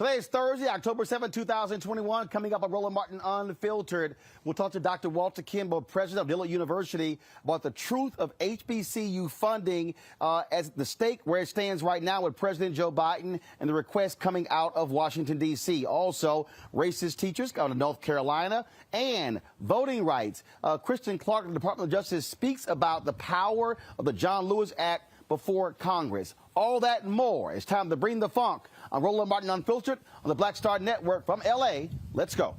Today is Thursday, October 7, 2021. Coming up on Roland Martin Unfiltered, we'll talk to Dr. Walter Kimball, president of Dillard University, about the truth of HBCU funding as the stake where it stands right now with President Joe Biden and the request coming out of Washington, D.C. Also, racist teachers out of North Carolina and voting rights. Kristen Clark of the Department of Justice speaks about the power of the John Lewis Act before Congress. All that and more. It's time to bring the funk on Roland Martin Unfiltered on the Black Star Network from L.A. Let's go.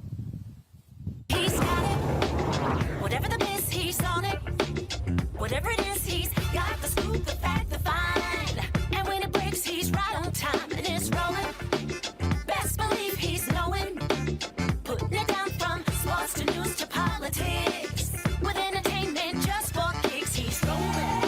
He's got it. Whatever the miss, he's on it. Whatever it is, he's got the scoop, the fact, the find. And when it breaks, he's right on time and it's rolling. Best believe he's knowing. Putting it down from sports to news to politics. With entertainment just for kicks, he's rolling.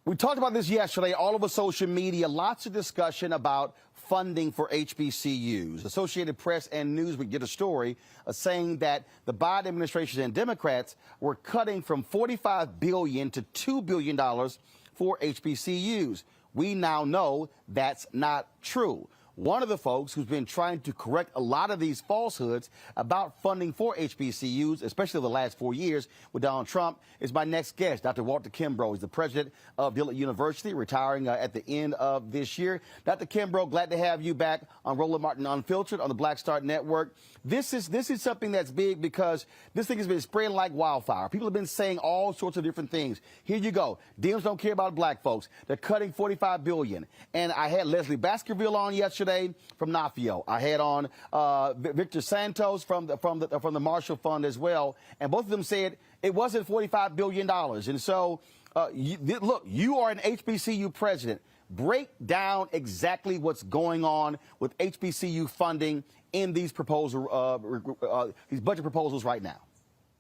We talked about this yesterday all over social media. Lots of discussion about funding for HBCUs. Associated Press and Newsweek did a story saying that the Biden administration and Democrats were cutting from $45 billion to $2 billion for HBCUs. We now know that's not true. one of the folks who's been trying to correct a lot of these falsehoods about funding for HBCUs, especially the last 4 years with Donald Trump, is my next guest, Dr. Walter Kimbrough. He's the president of Dillard University, retiring at the end of this year. Dr. Kimbrough, glad to have you back on Roland Martin Unfiltered on the Black Start Network. This is something that's big because this thing has been spreading like wildfire. People have been saying all sorts of different things. Here you go. Dems don't care about black folks. They're cutting $45 billion. And I had Leslie Baskerville on yesterday from NAACP. I had on Victor Santos from the Marshall Fund as well. And both of them said it wasn't $45 billion. And so, look, you are an HBCU president. Break down exactly what's going on with HBCU funding in these these budget proposals right now.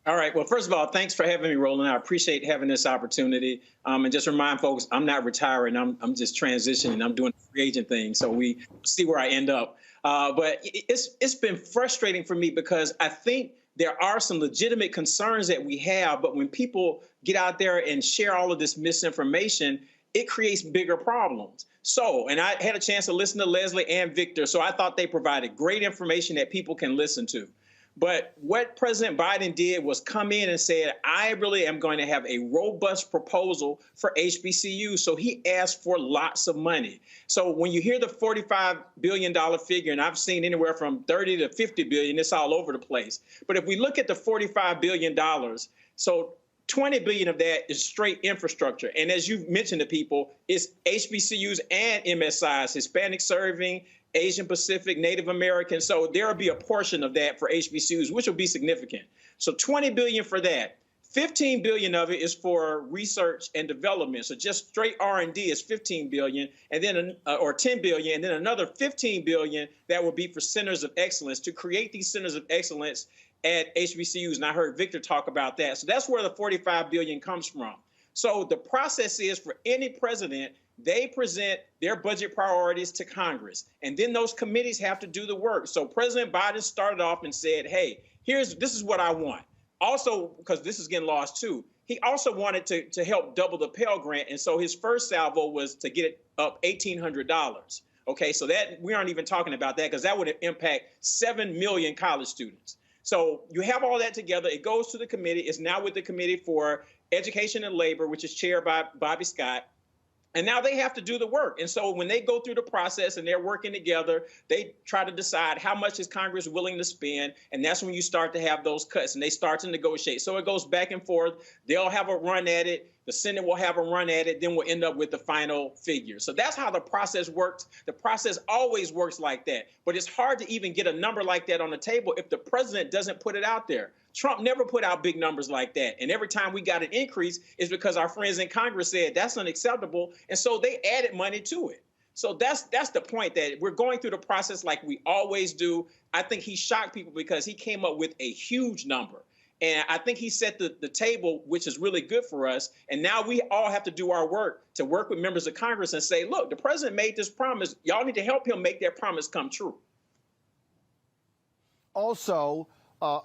All right. Well, first of all, thanks for having me, Roland. I appreciate having this opportunity. And just remind folks, I'm not retiring. I'm just transitioning. I'm doing the free agent thing. So we see where I end up. But it's been frustrating for me because I think there are some legitimate concerns that we have. But when people get out there and share all of this misinformation, it creates bigger problems. So, and I had a chance to listen to Leslie and Victor, so I thought they provided great information that people can listen to. But what President Biden did was come in and said, I really am going to have a robust proposal for HBCU. So he asked for lots of money. So when you hear the $45 billion figure, and I've seen anywhere from 30 to 50 billion, it's all over the place. But if we look at the $45 billion, so 20 billion of that is straight infrastructure. And as you've mentioned to people, it's HBCUs and MSIs, Hispanic serving, Asian Pacific, Native American. So there will be a portion of that for HBCUs, which will be significant. So 20 billion for that. 15 billion of it is for research and development. So just straight R&D is 15 billion, and then or 10 billion, and then another 15 billion that will be for centers of excellence to create these centers of excellence at HBCUs. And I heard Victor talk about that. So that's where the 45 billion comes from. So the process is for any president, they present their budget priorities to Congress, and then those committees have to do the work. So President Biden started off and said, hey, this is what I want. Also, because this is getting lost too, he also wanted to help double the Pell Grant. And so his first salvo was to get it up $1,800. Okay, so that we aren't even talking about that because that would impact 7 million college students. So you have all that together. It goes to the committee. It's now with the Committee for Education and Labor, which is chaired by Bobby Scott. And now they have to do the work. And so when they go through the process and they're working together, they try to decide how much is Congress willing to spend. And that's when you start to have those cuts and they start to negotiate. So it goes back and forth. They'll have a run at it. The Senate will have a run at it. Then we'll end up with the final figure. So that's how the process works. The process always works like that. But it's hard to even get a number like that on the table if the president doesn't put it out there. Trump never put out big numbers like that. And every time we got an increase is because our friends in Congress said that's unacceptable. And so they added money to it. So that's the point, that we're going through the process like we always do. I think he shocked people because he came up with a huge number. And I think he set the table, which is really good for us. And now we all have to do our work to work with members of Congress and say, look, the president made this promise. Y'all need to help him make that promise come true. Also,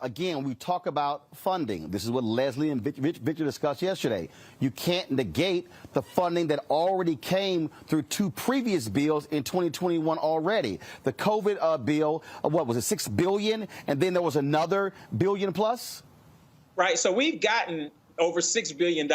again, we talk about funding. This is what Leslie and Victor discussed yesterday. You can't negate the funding that already came through two previous bills in 2021 already. The COVID bill, what was it, $6 billion? And then there was another billion plus? Right. So we've gotten over $6 billion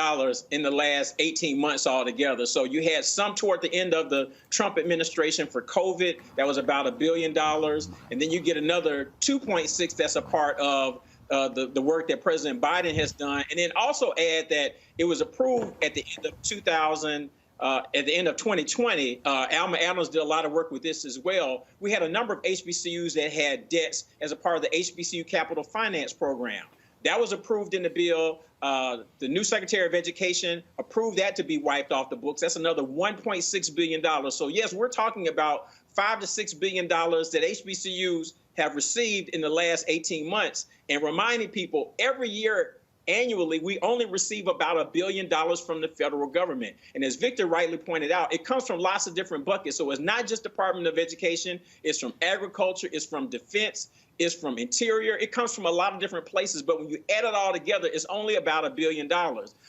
in the last 18 months altogether. So you had some toward the end of the Trump administration for COVID. That was about $1 billion. And then you get another 2.6 that's a part of the work that President Biden has done. And then also add that it was approved at the end of 2020. Alma Adams did a lot of work with this as well. We had a number of HBCUs that had debts as a part of the HBCU Capital Finance Program. That was approved in the bill. The new Secretary of Education approved that to be wiped off the books. That's another $1.6 billion. So, yes, we're talking about $5 to $6 billion that HBCUs have received in the last 18 months. And reminding people, every year, annually, we only receive about $1 billion from the federal government. And as Victor rightly pointed out, it comes from lots of different buckets. So it's not just Department of Education. It's from agriculture. It's from defense. It's from interior. It comes from a lot of different places. But when you add it all together, it's only about $1 billion.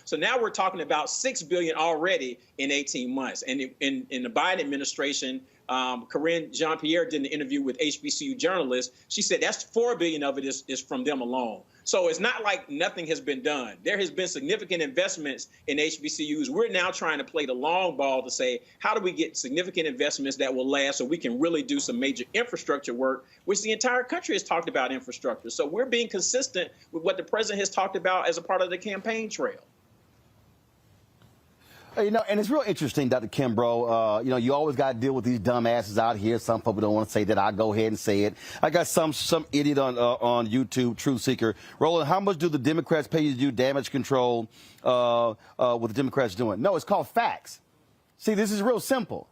So now we're talking about $6 billion already in 18 months. And in the Biden administration, Corinne Jean-Pierre did an interview with HBCU journalists. She said that's $4 billion of it is from them alone. So it's not like nothing has been done. There has been significant investments in HBCUs. We're now trying to play the long ball to say, how do we get significant investments that will last so we can really do some major infrastructure work, which the entire country has talked about infrastructure. So we're being consistent with what the president has talked about as a part of the campaign trail. You know, and it's real interesting, Dr. Kimbrough. You know, you always got to deal with these dumbasses out here. Some people don't want to say that. I'll go ahead and say it. I got some idiot on YouTube, Truth Seeker. Roland, how much do the Democrats pay you to do damage control? What the Democrats doing? No, it's called facts. See, this is real simple.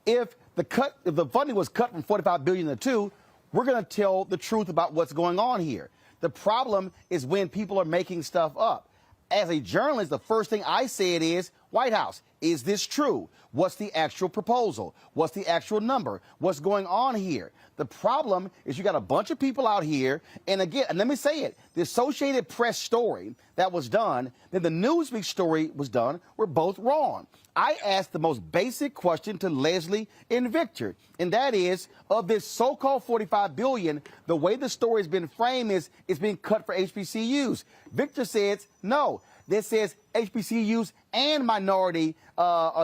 If the funding was cut from $45 billion to $2 billion, we're going to tell the truth about what's going on here. The problem is when people are making stuff up. As a journalist, the first thing I said is, White House, is this true? What's the actual proposal? What's the actual number? What's going on here? The problem is you got a bunch of people out here, and again, and let me say it, the Associated Press story that was done, then the Newsweek story was done, were both wrong. I asked the most basic question to Leslie and Victor, and that is, of this so-called $45 billion, the way the story has been framed is it's being cut for HBCUs. Victor says no. This says HBCUs and minority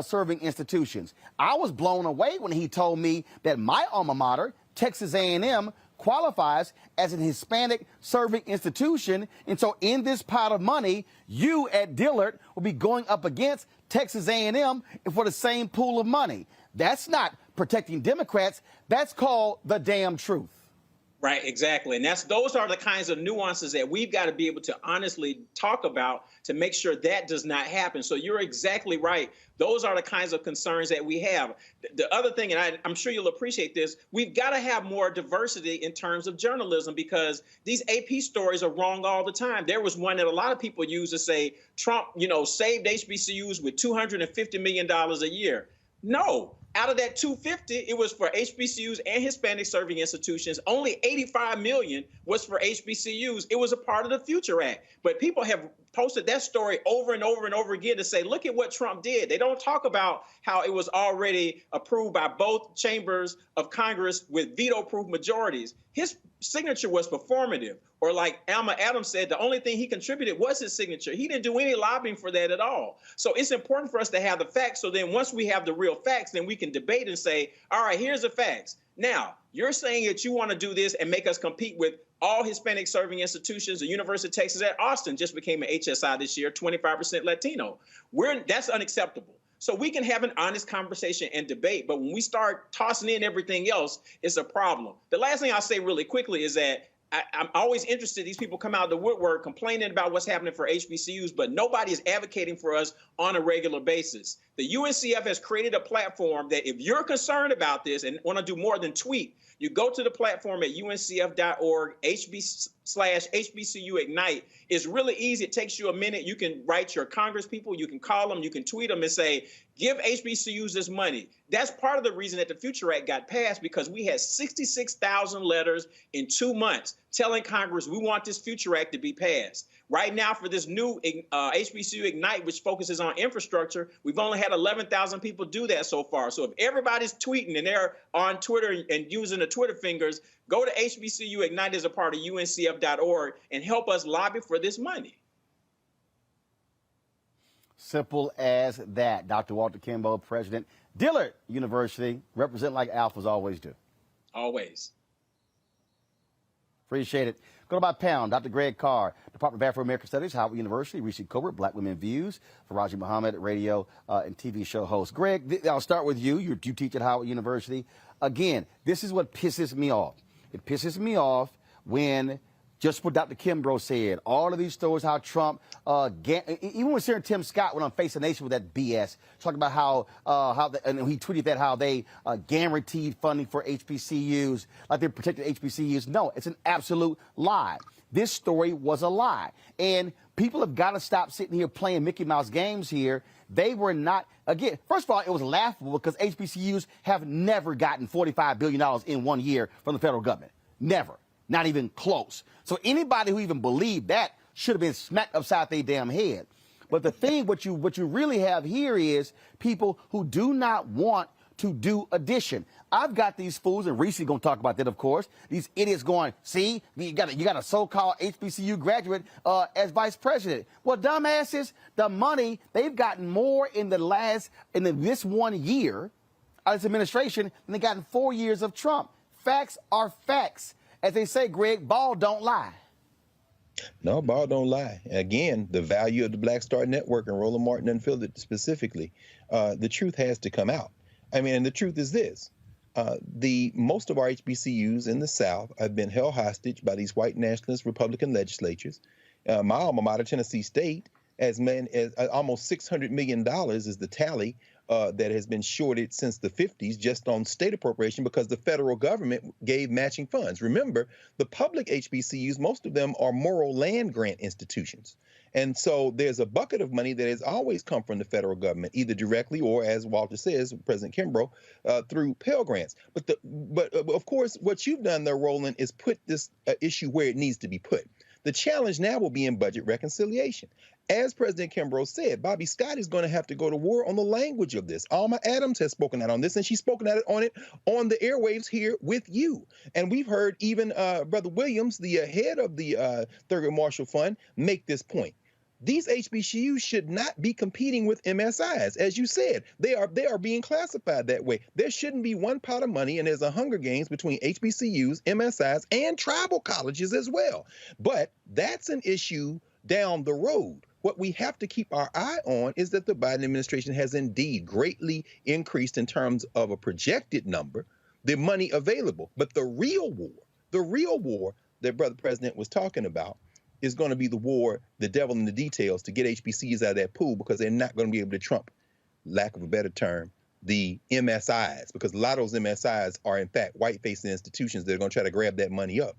serving institutions. I was blown away when he told me that my alma mater, Texas A&M, qualifies as an Hispanic serving institution. And so in this pot of money, you at Dillard will be going up against Texas A&M for the same pool of money. That's not protecting Democrats. That's called the damn truth. Right, exactly. And those are the kinds of nuances that we've got to be able to honestly talk about to make sure that does not happen. So you're exactly right. Those are the kinds of concerns that we have. The other thing, and I'm sure you'll appreciate this, we've got to have more diversity in terms of journalism because these AP stories are wrong all the time. There was one that a lot of people use to say Trump, saved HBCUs with $250 million a year. No. Out of that 250, it was for HBCUs and Hispanic serving institutions. Only 85 million was for HBCUs. It was a part of the Future Act. But people have posted that story over and over and over again to say, look at what Trump did. They don't talk about how it was already approved by both chambers of Congress with veto-proof majorities. His signature was performative. Or like Alma Adams said, the only thing he contributed was his signature. He didn't do any lobbying for that at all. So it's important for us to have the facts. So then once we have the real facts, then we can debate and say, all right, here's the facts. Now, you're saying that you want to do this and make us compete with all Hispanic serving institutions. The University of Texas at Austin just became an HSI this year, 25% Latino. That's unacceptable. So we can have an honest conversation and debate. But when we start tossing in everything else, it's a problem. The last thing I'll say really quickly is that I'm always interested. These people come out of the woodwork complaining about what's happening for HBCUs, but nobody is advocating for us on a regular basis. The UNCF has created a platform that if you're concerned about this and want to do more than tweet, you go to the platform at uncf.org, /HBCU Ignite. It's really easy. It takes you a minute. You can write your Congress people. You can call them. You can tweet them and say, give HBCUs this money. That's part of the reason that the Future Act got passed, because we had 66,000 letters in 2 months telling Congress we want this Future Act to be passed. Right now, for this new HBCU Ignite, which focuses on infrastructure, we've only had 11,000 people do that so far. So if everybody's tweeting and they're on Twitter and using the Twitter fingers, go to HBCU Ignite as a part of uncf.org and help us lobby for this money. Simple as that. Dr. Walter Kimbrough, President, Dillard University, represent like alphas always do. Always. Appreciate it. Go to my pound. Dr. Greg Carr, Department of Afro-American Studies, Howard University, Rishi Colbert, Black Women Views, Faraji Muhammad, radio and TV show host. Greg, I'll start with you. You teach at Howard University. Again, this is what pisses me off. It pisses me off when, just what Dr. Kimbrough said, all of these stories, how Trump, even when Senator Tim Scott went on Face the Nation with that BS, talking about and he tweeted that how they guaranteed funding for HBCUs, like they protected HBCUs. No, it's an absolute lie. This story was a lie. And people have got to stop sitting here playing Mickey Mouse games here. They were not, again, first of all, it was laughable because HBCUs have never gotten $45 billion in 1 year from the federal government. Never. Not even close. So anybody who even believed that should have been smacked upside their damn head. But the thing, what you really have here is people who do not want to do addition. I've got these fools, and Reese's going to talk about that, of course. These idiots going, see, you got a so-called HBCU graduate as vice president. Well, dumbasses, the money, they've gotten more in this 1 year of this administration than they got in 4 years of Trump. Facts are facts. As they say, Greg, ball don't lie. No, ball don't lie. Again, the value of the Black Star Network and Roland Martin Unfiltered specifically, the truth has to come out. I mean, and the truth is this. Most of our HBCUs in the South have been held hostage by these white nationalist Republican legislatures. My alma mater, Tennessee State, as almost $600 million is the tally that has been shorted since the 50s just on state appropriation because the federal government gave matching funds. Remember, the public HBCUs, most of them are moral land grant institutions. And so there's a bucket of money that has always come from the federal government, either directly or, as Walter says, President Kimbrough, through Pell Grants. But of course, what you've done there, Roland, is put this issue where it needs to be put. The challenge now will be in budget reconciliation. As President Kimbrough said, Bobby Scott is going to have to go to war on the language of this. Alma Adams has spoken out on this, and she's spoken out on it on the airwaves here with you. And we've heard even Brother Williams, the head of the Thurgood Marshall Fund, make this point. These HBCUs should not be competing with MSIs. As you said, they are being classified that way. There shouldn't be one pot of money, and there's a hunger games between HBCUs, MSIs, and tribal colleges as well. But that's an issue down the road. What we have to keep our eye on is that the Biden administration has indeed greatly increased in terms of a projected number, the money available. But the real war that Brother President was talking about is going to be the war, the devil in the details, to get HBCUs out of that pool because they're not going to be able to trump, lack of a better term, the MSIs, because a lot of those MSIs are, in fact, white-facing institutions that are going to try to grab that money up.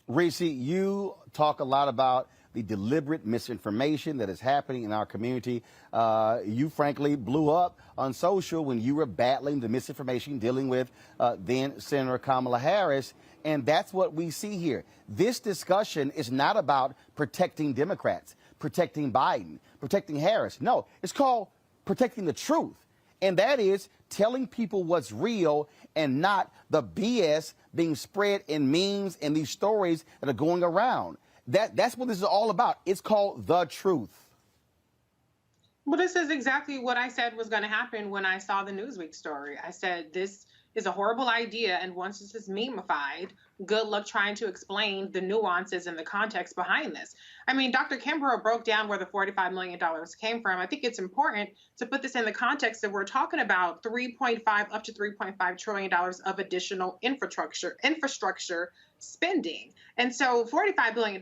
Reese, you talk a lot about the deliberate misinformation that is happening in our community. You frankly blew up on social when you were battling the misinformation dealing with then Senator Kamala Harris. And that's what we see here. This discussion is not about protecting Democrats, protecting Biden, protecting Harris. No, it's called protecting the truth. And that is telling people what's real and not the BS being spread in memes and these stories that are going around. That's what this is all about. It's called the truth. Well, this is exactly what I said was going to happen when I saw the Newsweek story. I said, this is a horrible idea, and once this is memeified, good luck trying to explain the nuances and the context behind this. I mean, Dr. Kimbrough broke down where the $45 million came from. I think it's important to put this in the context that we're talking about $3.5 up to $3.5 trillion of additional infrastructure spending. And so $45 billion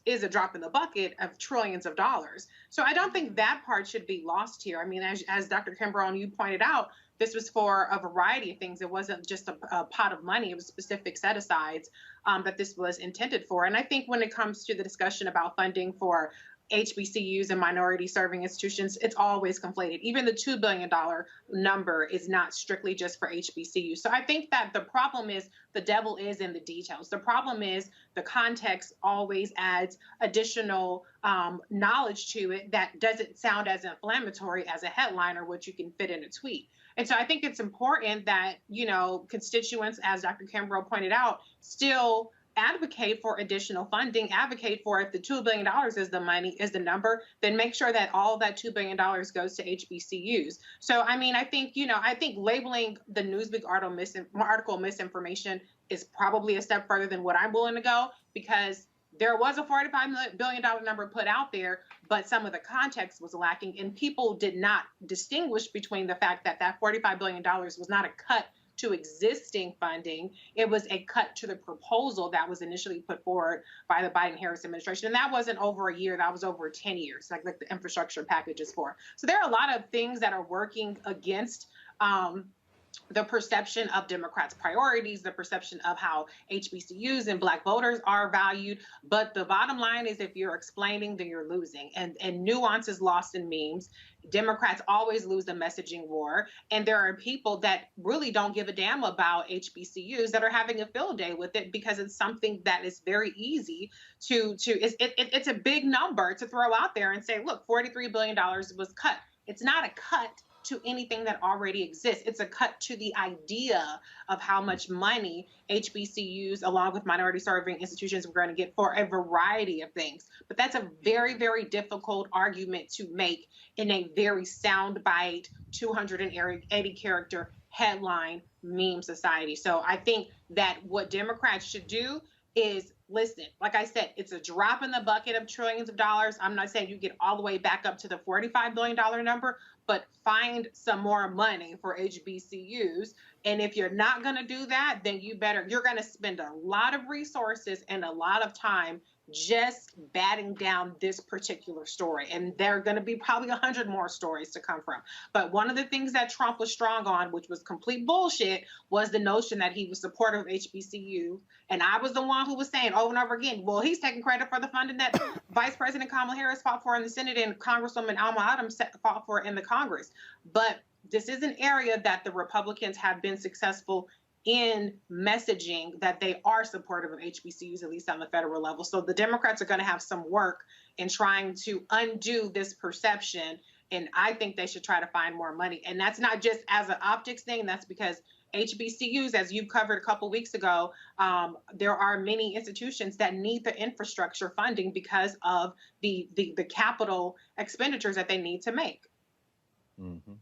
is a drop in the bucket of trillions of dollars. So I don't think that part should be lost here. I mean, as Dr. Kimbrough and you pointed out, this was for a variety of things. It wasn't just a pot of money. It was specific set-asides that this was intended for. And I think when it comes to the discussion about funding for HBCUs and minority-serving institutions, it's always conflated. Even the $2 billion number is not strictly just for HBCUs. So I think that the problem is the devil is in the details. The problem is the context always adds additional knowledge to it that doesn't sound as inflammatory as a headline or what you can fit in a tweet. And so I think it's important that, you know, constituents, as Dr. Kimbrough pointed out, still advocate for additional funding, advocate for if the $2 billion is the number, then make sure that all of that $2 billion goes to HBCUs. So, I mean, I think labeling the Newsweek article misinformation is probably a step further than what I'm willing to go, because there was a $45 billion number put out there, but some of the context was lacking, and people did not distinguish between the fact that that $45 billion was not a cut to existing funding. It was a cut to the proposal that was initially put forward by the Biden-Harris administration. And that wasn't over a year, that was over 10 years, like the infrastructure package is for. So there are a lot of things that are working against the perception of Democrats' priorities, the perception of how HBCUs and Black voters are valued. But the bottom line is, if you're explaining, then you're losing. And nuance is lost in memes. Democrats always lose the messaging war. And there are people that really don't give a damn about HBCUs that are having a field day with it, because it's something that is very easy it's a big number to throw out there and say, look, $43 billion was cut. It's not a cut to anything that already exists. It's a cut to the idea of how much money HBCUs, along with minority serving institutions, we're going to get for a variety of things. But that's a very, very difficult argument to make in a very soundbite, 280 character headline meme society. So I think that what Democrats should do is listen. Like I said, it's a drop in the bucket of trillions of dollars. I'm not saying you get all the way back up to the $45 billion number, but find some more money for HBCUs. And if you're not going to do that, then you're going to spend a lot of resources and a lot of time just batting down this particular story. And there are going to be probably 100 more stories to come from. But one of the things that Trump was strong on, which was complete bullshit, was the notion that he was supportive of HBCU. And I was the one who was saying over and over again, well, he's taking credit for the funding that Vice President Kamala Harris fought for in the Senate and Congresswoman Alma Adams fought for in the Congress. But this is an area that the Republicans have been successful in messaging that they are supportive of HBCUs, at least on the federal level. So the Democrats are going to have some work in trying to undo this perception. And I think they should try to find more money. And that's not just as an optics thing. That's because HBCUs, as you covered a couple weeks ago, there are many institutions that need the infrastructure funding because of the capital expenditures that they need to make. Mm-hmm.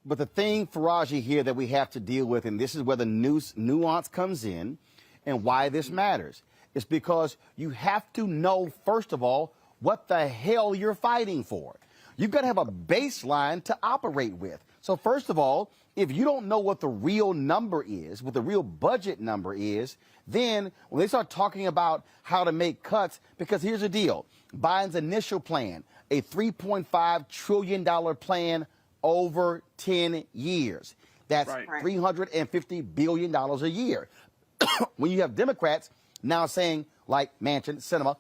But the thing, Faraji, here that we have to deal with, and this is where the nuance comes in and why this matters, is because you have to know, first of all, what the hell you're fighting for. You've got to have a baseline to operate with. So first of all, if you don't know what the real number is, what the real budget number is, then when they start talking about how to make cuts, because here's the deal, Biden's initial plan, a $3.5 trillion plan over 10 years. That's right. $350 billion a year. When you have Democrats now saying, like Manchin, Sinema,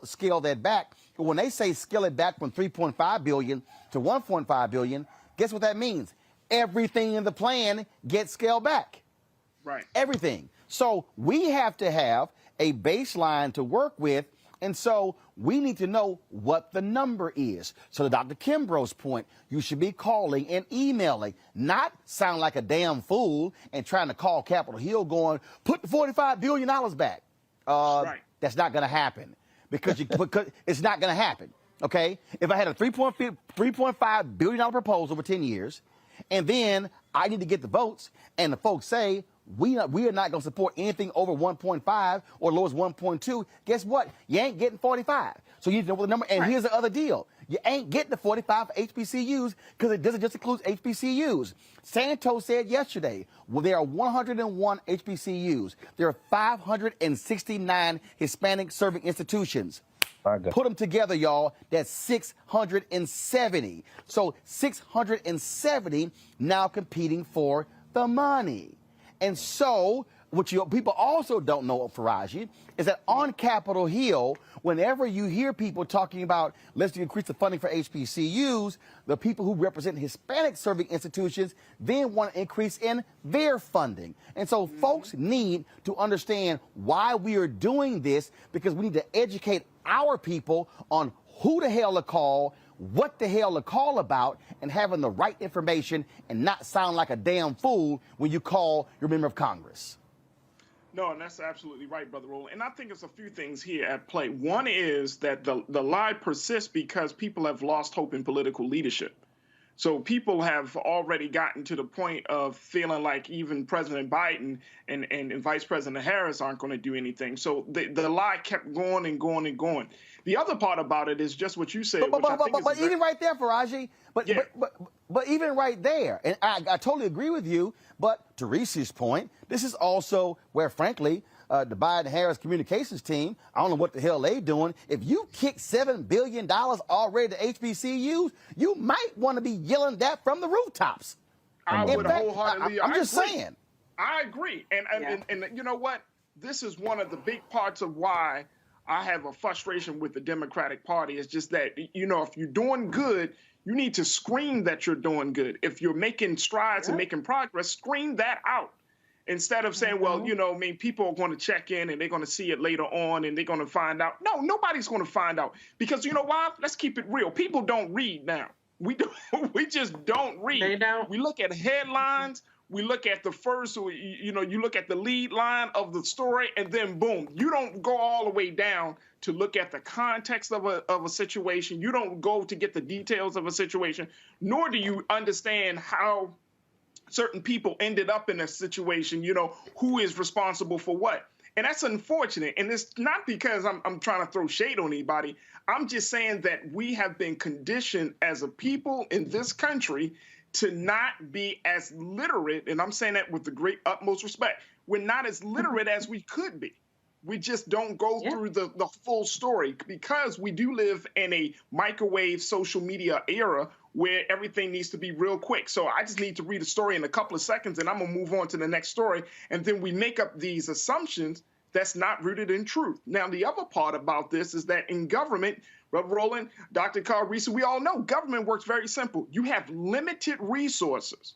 scale that back, but when they say scale it back from 3.5 billion to 1.5 billion, guess what that means? Everything in the plan gets scaled back. Right. Everything. So we have to have a baseline to work with, and so we need to know what the number is. So to Dr. Kimbrough's point, you should be calling and emailing, not sound like a damn fool and trying to call Capitol Hill going, put the $45 billion back. Right. That's not going to happen because it's not going to happen. Okay? If I had a $3.5 billion proposal for 10 years, and then I need to get the votes, and the folks say, we are not going to support anything over 1.5 or low as 1.2. Guess what? You ain't getting 45. So you need to know what the number. And here's the other deal: you ain't getting the 45 for HBCUs because it doesn't just include HBCUs. Santos said yesterday, well, there are 101 HBCUs. There are 569 Hispanic serving institutions. Put them together, y'all. That's 670. So 670 now competing for the money. And so, what people also don't know, Faraji, is that on Capitol Hill, whenever you hear people talking about let's increase the funding for HBCUs, the people who represent Hispanic serving institutions then want to increase in their funding. And so folks need to understand why we are doing this, because we need to educate our people on who the hell to call, what the hell to call about, and having the right information and not sound like a damn fool when you call your member of Congress. No, and that's absolutely right, Brother Roland. And I think it's a few things here at play. One is that the lie persists because people have lost hope in political leadership. So people have already gotten to the point of feeling like even President Biden and Vice President Harris aren't going to do anything. So the lie kept going and going and going. The other part about it is just what you said. But even right there, Faraji, but even right there, and I totally agree with you, but to Reese's point, this is also where, frankly, the Biden-Harris communications team, I don't know what the hell they doing. If you kick $7 billion already to HBCUs, you might want to be yelling that from the rooftops. I would wholeheartedly. I'm just saying. I agree. And you know what? This is one of the big parts of why I have a frustration with the Democratic Party. It's just that, you know, if you're doing good, you need to scream that you're doing good. If you're making strides and making progress, scream that out. Instead of saying, well, you know, I mean, people are going to check in and they're going to see it later on and they're going to find out. No, nobody's going to find out, because you know why? Let's keep it real. People don't read now. We do, we just don't read. They don't. We look at headlines. We look at the first, you look at the lead line of the story, and then boom, you don't go all the way down to look at the context of a situation. You don't go to get the details of a situation, nor do you understand how certain people ended up in a situation, who is responsible for what. And that's unfortunate. And it's not because I'm trying to throw shade on anybody. I'm just saying that we have been conditioned as a people in this country to not be as literate. And I'm saying that with the great utmost respect. We're not as literate as we could be. We just don't go through the full story because we do live in a microwave social media era where everything needs to be real quick. So I just need to read a story in a couple of seconds and I'm going to move on to the next story. And then we make up these assumptions that's not rooted in truth. Now, the other part about this is that in government, Brother Roland, Dr. Carl Reese, we all know government works very simple. You have limited resources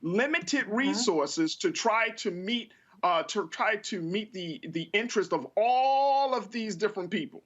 to try to meet the interest of all of these different people.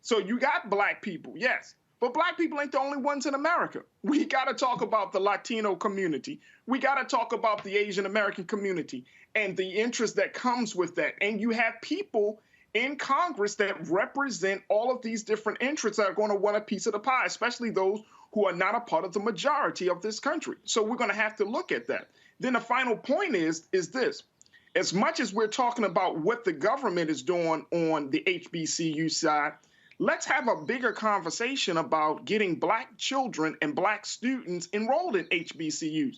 So you got black people, yes, but black people ain't the only ones in America. We got to talk about the Latino community. We got to talk about the Asian American community and the interest that comes with that. And you have people in Congress that represent all of these different interests that are going to want a piece of the pie, especially those who are not a part of the majority of this country. So we're going to have to look at that. Then the final point is this. As much as we're talking about what the government is doing on the HBCU side, let's have a bigger conversation about getting black children and black students enrolled in HBCUs.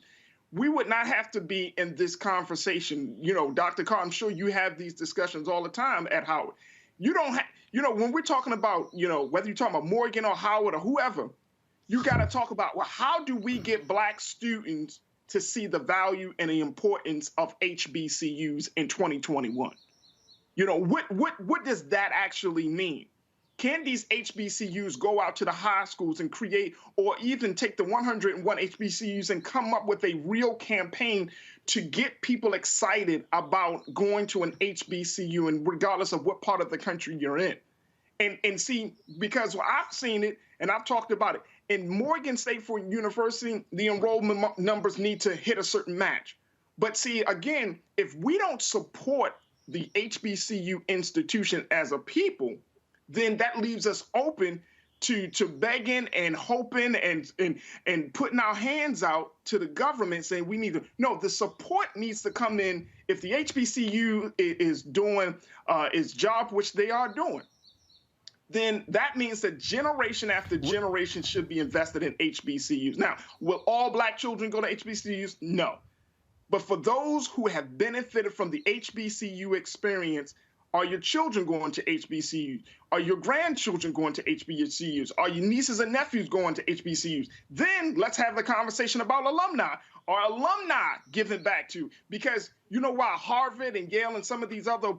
We would not have to be in this conversation. Dr. Carr, I'm sure you have these discussions all the time at Howard. You don't have, when we're talking about, whether you're talking about Morgan or Howard or whoever, you got to talk about, well, how do we get black students to see the value and the importance of HBCUs in 2021? What does that actually mean? Can these HBCUs go out to the high schools and create, or even take the 101 HBCUs and come up with a real campaign to get people excited about going to an HBCU, and regardless of what part of the country you're in? And see, because I've seen it and I've talked about it, in Morgan State University, the enrollment numbers need to hit a certain match. But see, again, if we don't support the HBCU institution as a people, then that leaves us open to begging and hoping and putting our hands out to the government saying we need to. No, the support needs to come in if the HBCU is doing its job, which they are doing. Then that means that generation after generation should be invested in HBCUs. Now, will all black children go to HBCUs? No. But for those who have benefited from the HBCU experience, are your children going to HBCUs? Are your grandchildren going to HBCUs? Are your nieces and nephews going to HBCUs? Then let's have the conversation about alumni. Are alumni giving back to? Because while Harvard and Yale and some of these other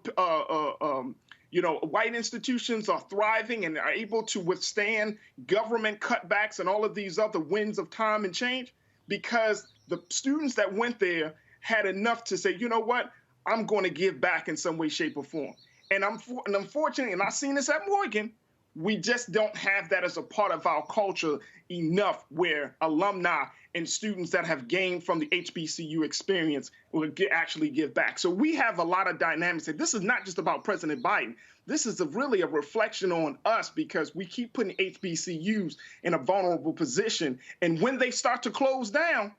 white institutions are thriving and are able to withstand government cutbacks and all of these other winds of time and change, because the students that went there had enough to say, you know what, I'm going to give back in some way, shape, or form. And unfortunately, and I've seen this at Morgan, we just don't have that as a part of our culture enough, where alumni and students that have gained from the HBCU experience will actually give back. So we have a lot of dynamics. This is not just about President Biden. This is really a reflection on us, because we keep putting HBCUs in a vulnerable position. And when they start to close down,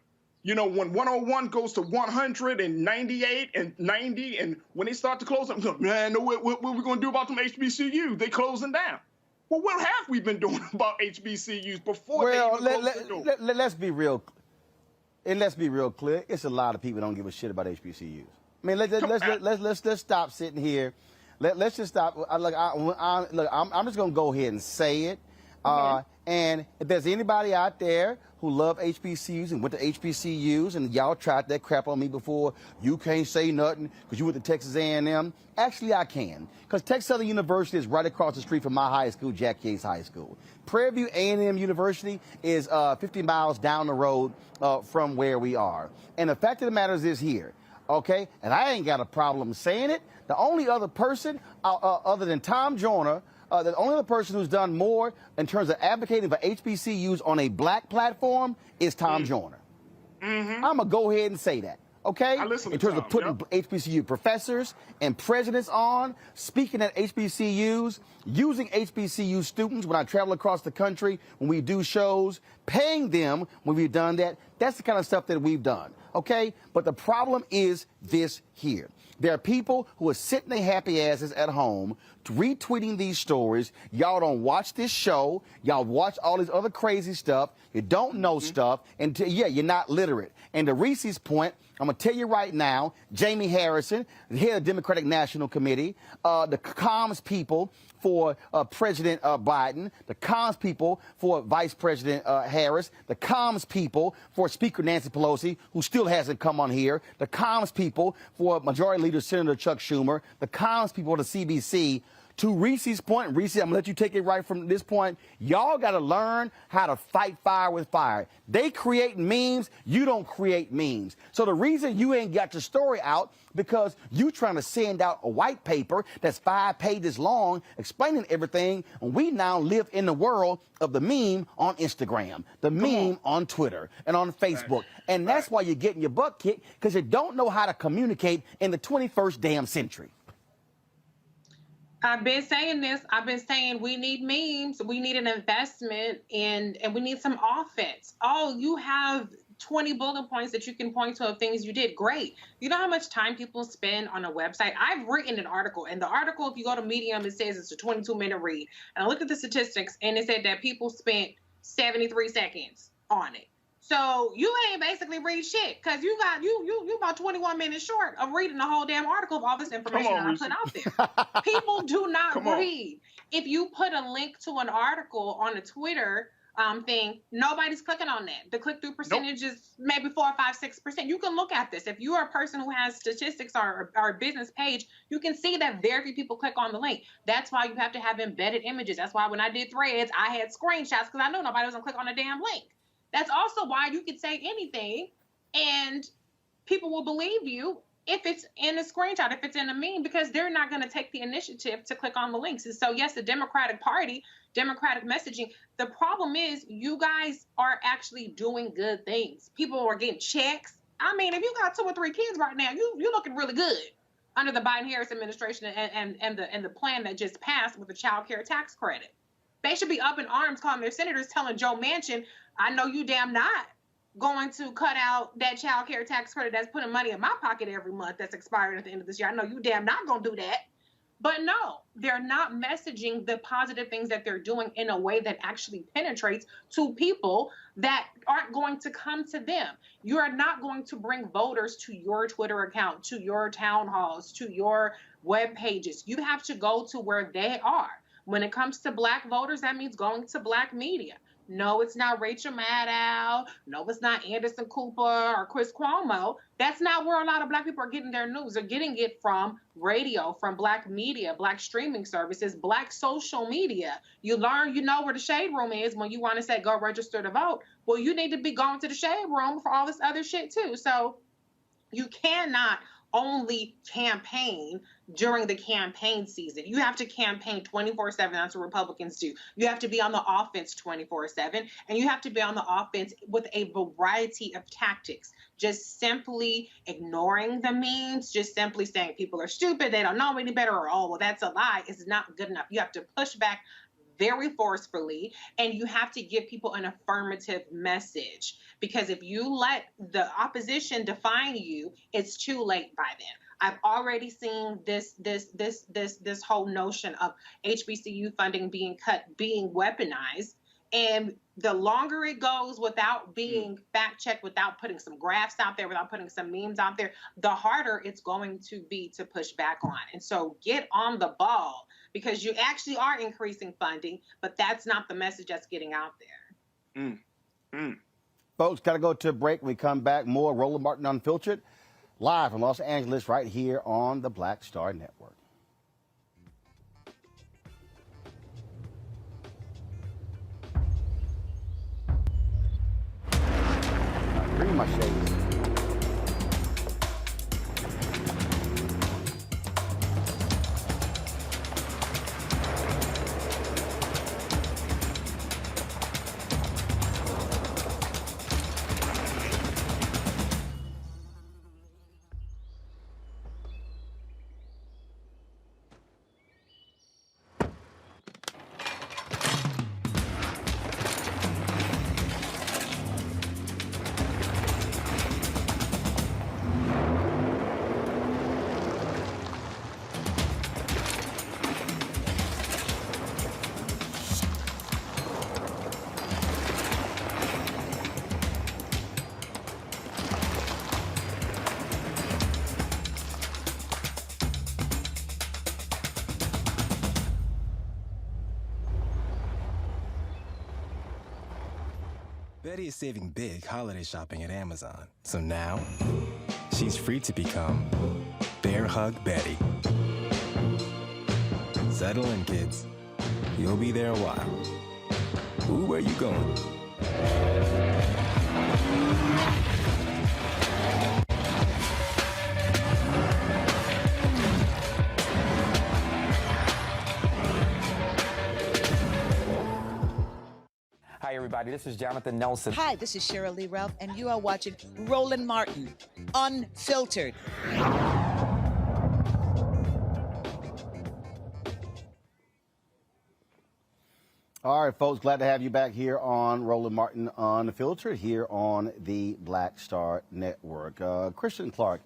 when 101 goes to 100 and 98 and 90, and when they start to close them, man, what are we going to do about them HBCUs? They closing down. Well, what have we been doing about HBCUs before they even closed the door? Let's be real. And let's be real clear. It's a lot of people that don't give a shit about HBCUs. I mean, let's stop sitting here. Let's just stop. I'm just going to go ahead and say it. And if there's anybody out there who love HBCUs and went to HBCUs and y'all tried that crap on me before, you can't say nothing because you went to Texas A&M. Actually, I can, because Texas Southern University is right across the street from my high school, Jack Yates High School. Prairie View A&M University is 50 miles down the road from where we are. And the fact of the matter is here, okay? And I ain't got a problem saying it. The only other person other than Tom Joyner the only other person who's done more in terms of advocating for HBCUs on a black platform is Tom Joyner. I'm going to go ahead and say that. Okay? In terms of putting HBCU professors and presidents on, speaking at HBCUs, using HBCU students when I travel across the country, when we do shows, paying them when we've done that. That's the kind of stuff that we've done. Okay? But the problem is this here. There are people who are sitting their happy asses at home retweeting these stories. Y'all don't watch this show. Y'all watch all this other crazy stuff. You don't know stuff. And you're not literate. And to Reese's point, I'm going to tell you right now, Jamie Harrison, the head of the Democratic National Committee, the comms people for President Biden, the comms people for Vice President Harris, the comms people for Speaker Nancy Pelosi, who still hasn't come on here, the comms people for Majority Leader Senator Chuck Schumer, the comms people for the CBC. To Reese's point, Reese, I'm going to let you take it right from this point. Y'all got to learn how to fight fire with fire. They create memes. You don't create memes. So the reason you ain't got your story out because you trying to send out a white paper that's 5 pages long explaining everything, and we now live in the world of the meme on Instagram, the meme on Twitter and on Facebook. And that's why you're getting your butt kicked, because you don't know how to communicate in the 21st damn century. I've been saying this. I've been saying we need memes. We need an investment and we need some offense. Oh, you have 20 bullet points that you can point to of things you did. Great. You know how much time people spend on a website? I've written an article, and the article, if you go to Medium, it says it's a 22-minute read. And I looked at the statistics, and it said that people spent 73 seconds on it. So you ain't basically read shit, because you about 21 minutes short of reading the whole damn article of all this information that I put out there. People do not read. If you put a link to an article on a Twitter thing, nobody's clicking on that. The click-through percentage is maybe 4, 5, 6%. You can look at this. If you are a person who has statistics or a business page, you can see that very few people click on the link. That's why you have to have embedded images. That's why when I did Threads, I had screenshots, because I knew nobody was going to click on a damn link. That's also why you could say anything and people will believe you if it's in a screenshot, if it's in a meme, because they're not going to take the initiative to click on the links. And so, yes, the Democratic Party, Democratic messaging, the problem is you guys are actually doing good things. People are getting checks. I mean, if you got 2 or 3 kids right now, you're looking really good under the Biden-Harris administration and the plan that just passed with the child care tax credit. They should be up in arms calling their senators, telling Joe Manchin, I know you damn not going to cut out that child care tax credit that's putting money in my pocket every month that's expiring at the end of this year. I know you damn not going to do that. But no, they're not messaging the positive things that they're doing in a way that actually penetrates to people that aren't going to come to them. You are not going to bring voters to your Twitter account, to your town halls, to your web pages. You have to go to where they are. When it comes to Black voters, that means going to Black media. No, it's not Rachel Maddow. No, it's not Anderson Cooper or Chris Cuomo. That's not where a lot of Black people are getting their news. They're getting it from radio, from Black media, Black streaming services, Black social media. You learn, you know where the shade room is when you want to say, go register to vote. Well, you need to be going to the shade room for all this other shit too. So you cannot only campaign during the campaign season. You have to campaign 24/7. That's what Republicans do. You have to be on the offense 24/7, and you have to be on the offense with a variety of tactics. Just simply ignoring the memes, just simply saying people are stupid, they don't know any better, or, oh, well, that's a lie, is not good enough. You have to push back very forcefully, and you have to give people an affirmative message. Because if you let the opposition define you, it's too late by then. I've already seen this whole notion of HBCU funding being cut, being weaponized. And the longer it goes without being fact-checked, without putting some graphs out there, without putting some memes out there, the harder it's going to be to push back on. And so get on the ball, because you actually are increasing funding, but that's not the message that's getting out there. Folks, got to go to a break. When we come back, more Roland Martin Unfiltered, live from Los Angeles, right here on the Black Star Network. Bring my shades. Betty is saving big holiday shopping at Amazon. So now, she's free to become Bear Hug Betty. Settle in, kids. You'll be there a while. Ooh, where you going? Hi, everybody. This is Jonathan Nelson. Hi, this is Cheryl Lee Ralph, and you are watching Roland Martin, Unfiltered. All right, folks, glad to have you back here on Roland Martin Unfiltered here on the Black Star Network. Kristen Clark,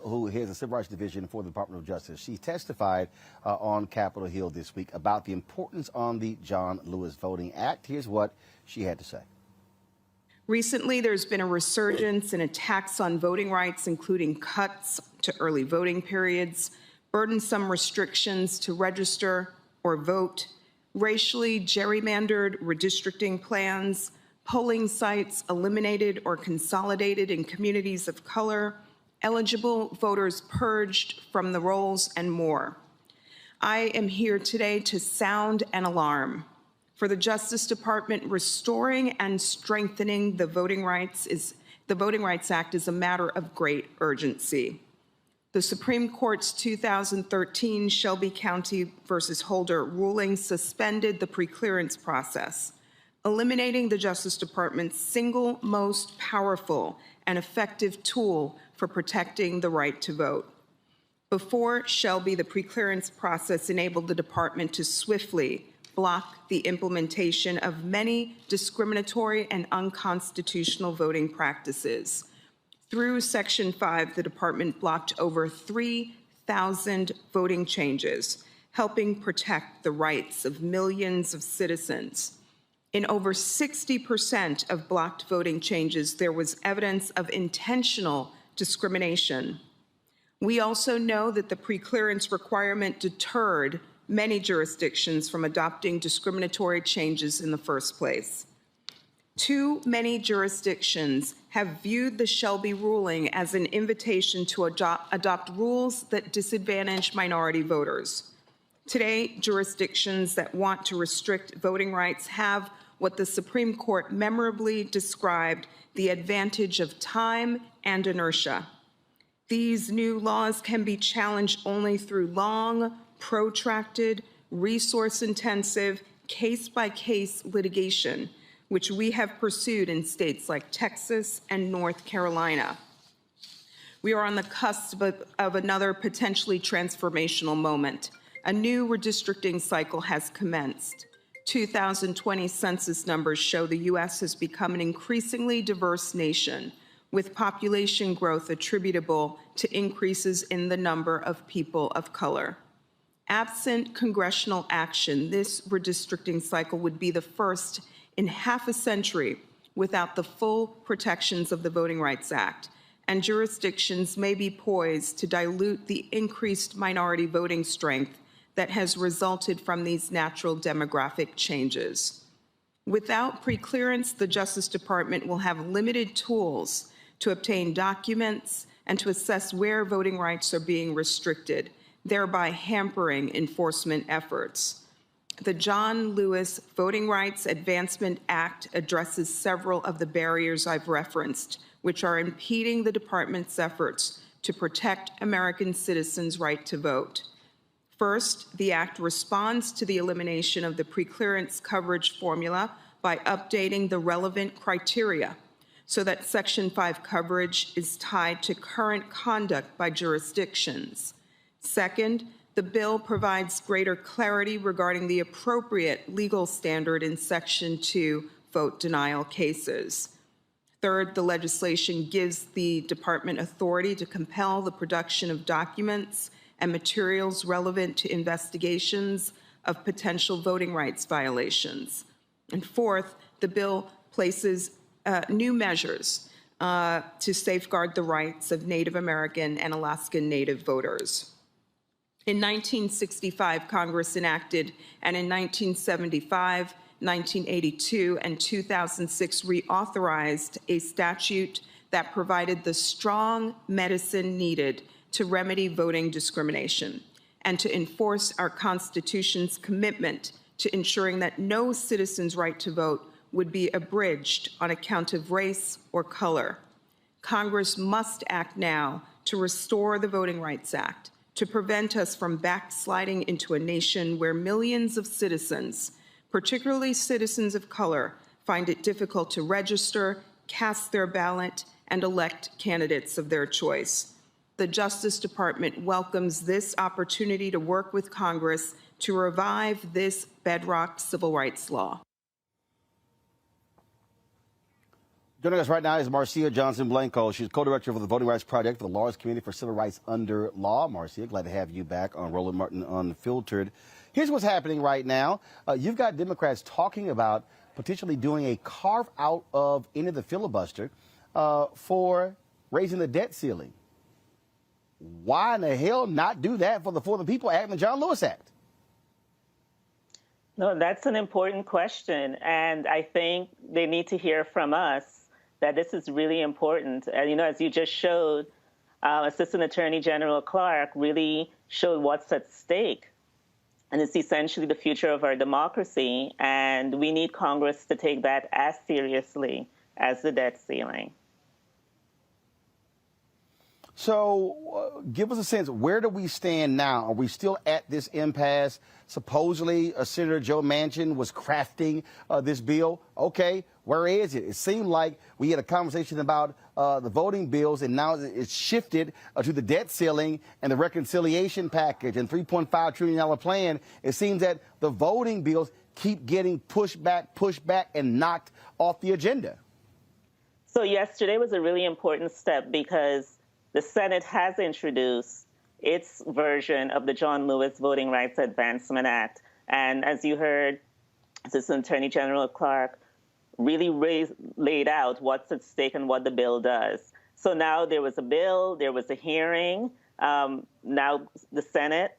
who heads the Civil Rights Division for the Department of Justice, she testified on Capitol Hill this week about the importance on the John Lewis Voting Act. Here's what she had to say. Recently, there's been a resurgence in attacks on voting rights, including cuts to early voting periods, burdensome restrictions to register or vote, racially gerrymandered redistricting plans, polling sites eliminated or consolidated in communities of color, eligible voters purged from the rolls, and more. I am here today to sound an alarm. For the Justice Department, restoring and strengthening the Voting Rights Act is a matter of great urgency. The Supreme Court's 2013 Shelby County versus Holder ruling suspended the preclearance process, eliminating the Justice Department's single most powerful and effective tool for protecting the right to vote. Before Shelby, the preclearance process enabled the department to swiftly block the implementation of many discriminatory and unconstitutional voting practices. Through Section 5, the department blocked over 3,000 voting changes, helping protect the rights of millions of citizens. In over 60% of blocked voting changes, there was evidence of intentional discrimination. We also know that the preclearance requirement deterred many jurisdictions from adopting discriminatory changes in the first place. Too many jurisdictions have viewed the Shelby ruling as an invitation to adopt rules that disadvantage minority voters. Today, jurisdictions that want to restrict voting rights have what the Supreme Court memorably described the advantage of time and inertia. These new laws can be challenged only through long, protracted, resource-intensive, case-by-case litigation, which we have pursued in states like Texas and North Carolina. We are on the cusp of another potentially transformational moment. A new redistricting cycle has commenced. 2020 census numbers show the U.S. has become an increasingly diverse nation, with population growth attributable to increases in the number of people of color. Absent congressional action, this redistricting cycle would be the first in half a century without the full protections of the Voting Rights Act, and jurisdictions may be poised to dilute the increased minority voting strength that has resulted from these natural demographic changes. Without preclearance, the Justice Department will have limited tools to obtain documents and to assess where voting rights are being restricted, thereby hampering enforcement efforts. The John Lewis Voting Rights Advancement Act addresses several of the barriers I've referenced, which are impeding the department's efforts to protect American citizens' right to vote. First, the act responds to the elimination of the preclearance coverage formula by updating the relevant criteria so that Section 5 coverage is tied to current conduct by jurisdictions. Second, the bill provides greater clarity regarding the appropriate legal standard in Section 2 vote denial cases. Third, the legislation gives the department authority to compel the production of documents and materials relevant to investigations of potential voting rights violations. And fourth, the bill places new measures to safeguard the rights of Native American and Alaskan Native voters. In 1965, Congress enacted, and in 1975, 1982 and 2006 reauthorized a statute that provided the strong medicine needed to remedy voting discrimination and to enforce our Constitution's commitment to ensuring that no citizen's right to vote would be abridged on account of race or color. Congress must act now to restore the Voting Rights Act, to prevent us from backsliding into a nation where millions of citizens, particularly citizens of color, find it difficult to register, cast their ballot, and elect candidates of their choice. The Justice Department welcomes this opportunity to work with Congress to revive this bedrock civil rights law. Joining us right now is Marcia Johnson-Blanco. She's co-director for the Voting Rights Project for the Lawyers Community for Civil Rights Under Law. Marcia, glad to have you back on Roland Martin Unfiltered. Here's what's happening right now. You've got Democrats talking about potentially doing a carve-out of any of the filibuster for raising the debt ceiling. Why in the hell not do that for the People Act and the John Lewis Act? No, that's an important question, and I think they need to hear from us that this is really important. And, you know, as you just showed, Assistant Attorney General Clark really showed what's at stake. And it's essentially the future of our democracy, and we need Congress to take that as seriously as the debt ceiling. So give us a sense, where do we stand now? Are we still at this impasse? Supposedly, Senator Joe Manchin was crafting this bill. Okay, where is it? It seemed like we had a conversation about the voting bills, and now it's shifted to the debt ceiling and the reconciliation package and $3.5 trillion plan. It seems that the voting bills keep getting pushed back, and knocked off the agenda. So yesterday was a really important step because the Senate has introduced its version of the John Lewis Voting Rights Advancement Act. And as you heard, Assistant Attorney General Clark really laid out what's at stake and what the bill does. So now there was a bill, there was a hearing. Now the Senate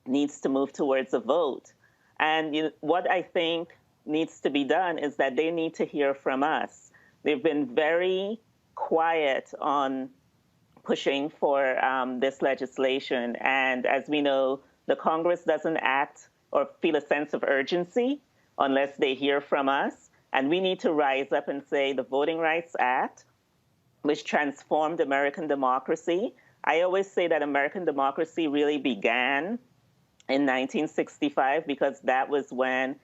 needs to move towards a vote. And what I think needs to be done is that they need to hear from us. They've been very quiet on pushing for this legislation. And as we know, the Congress doesn't act or feel a sense of urgency unless they hear from us. And we need to rise up and say the Voting Rights Act, which transformed American democracy. I always say that American democracy really began in 1965 because that was when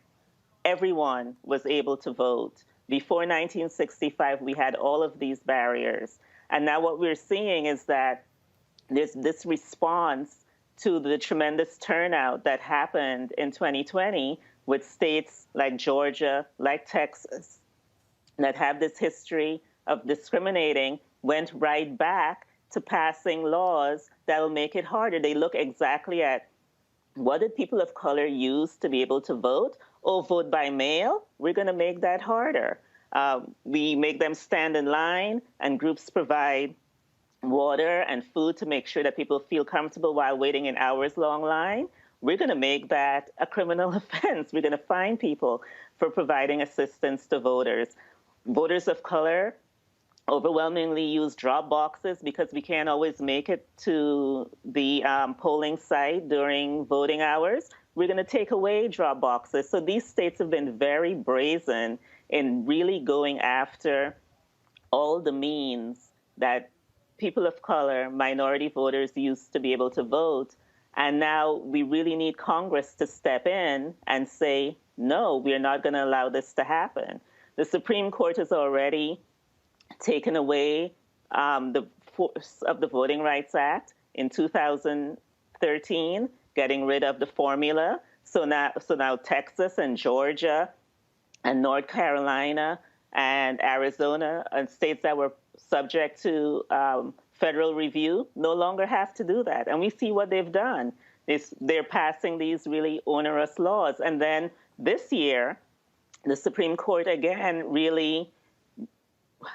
everyone was able to vote. Before 1965, we had all of these barriers. And now what we're seeing is that there's this response to the tremendous turnout that happened in 2020 with states like Georgia, like Texas, that have this history of discriminating, went right back to passing laws that will make it harder. They look exactly at what did people of color use to be able to vote? Oh, vote by mail? We're going to make that harder. We make them stand in line, and groups provide water and food to make sure that people feel comfortable while waiting in hours-long line. We're going to make that a criminal offense. We're going to fine people for providing assistance to voters. Voters of color overwhelmingly use drop boxes because we can't always make it to the polling site during voting hours. We're going to take away drop boxes. So these states have been very brazen in really going after all the means that people of color, minority voters used to be able to vote. And now we really need Congress to step in and say, no, we're not going to allow this to happen. The Supreme Court has already taken away the force of the Voting Rights Act in 2013, getting rid of the formula. So now Texas and Georgia and North Carolina and Arizona and states that were subject to federal review no longer have to do that. And we see what they've done. They're passing these really onerous laws. And then this year, the Supreme Court again really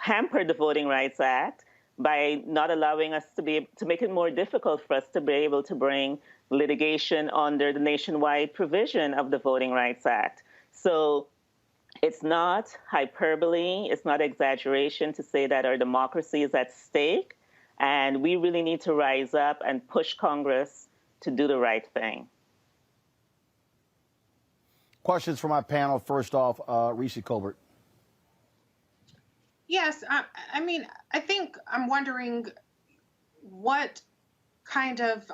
hampered the Voting Rights Act by not allowing us to make it more difficult for us to be able to bring litigation under the nationwide provision of the Voting Rights Act. So It's not hyperbole, it's not exaggeration to say that our democracy is at stake, and we really need to rise up and push Congress to do the right thing. Questions for my panel. First off, Reese Colbert. Yes, I mean, I think I'm wondering what kind of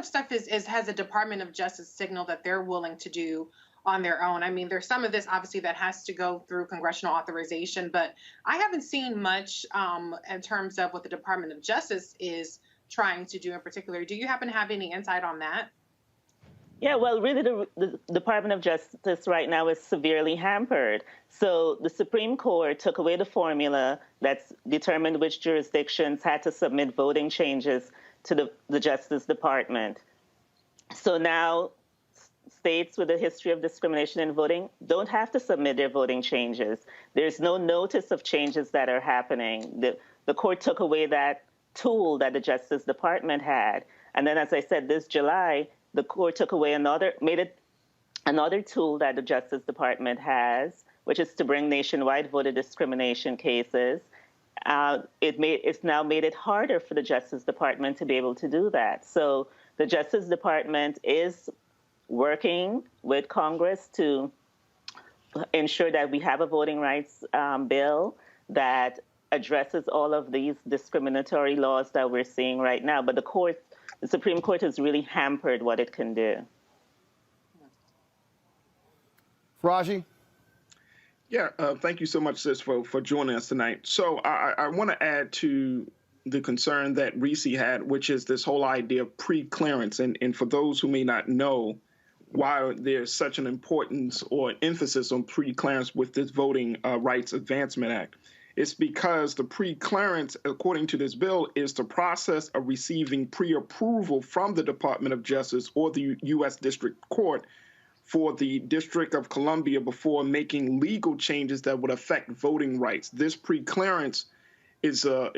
stuff has the Department of Justice signaled that they're willing to do on their own. I mean, there's some of this obviously that has to go through congressional authorization, but I haven't seen much in terms of what the Department of Justice is trying to do in particular. Do you happen to have any insight on that? Yeah, well, really, the Department of Justice right now is severely hampered. So the Supreme Court took away the formula that's determined which jurisdictions had to submit voting changes to the Justice Department. So now states with a history of discrimination in voting don't have to submit their voting changes. There's no notice of changes that are happening. The court took away that tool that the Justice Department had. And then, as I said, this July, the court took away another tool that the Justice Department has, which is to bring nationwide voter discrimination cases. It's now made it harder for the Justice Department to be able to do that. So the Justice Department is working with Congress to ensure that we have a voting rights bill that addresses all of these discriminatory laws that we're seeing right now. But the Supreme Court has really hampered what it can do. Raji? Yeah, thank you so much, sis, for joining us tonight. So I want to add to the concern that Reese had, which is this whole idea of pre-clearance. And for those who may not know why there's such an importance or emphasis on pre-clearance with this Voting Rights Advancement Act, it's because the pre-clearance, according to this bill, is the process of receiving pre-approval from the Department of Justice or the U.S. District Court for the District of Columbia before making legal changes that would affect voting rights. This pre-clearance is a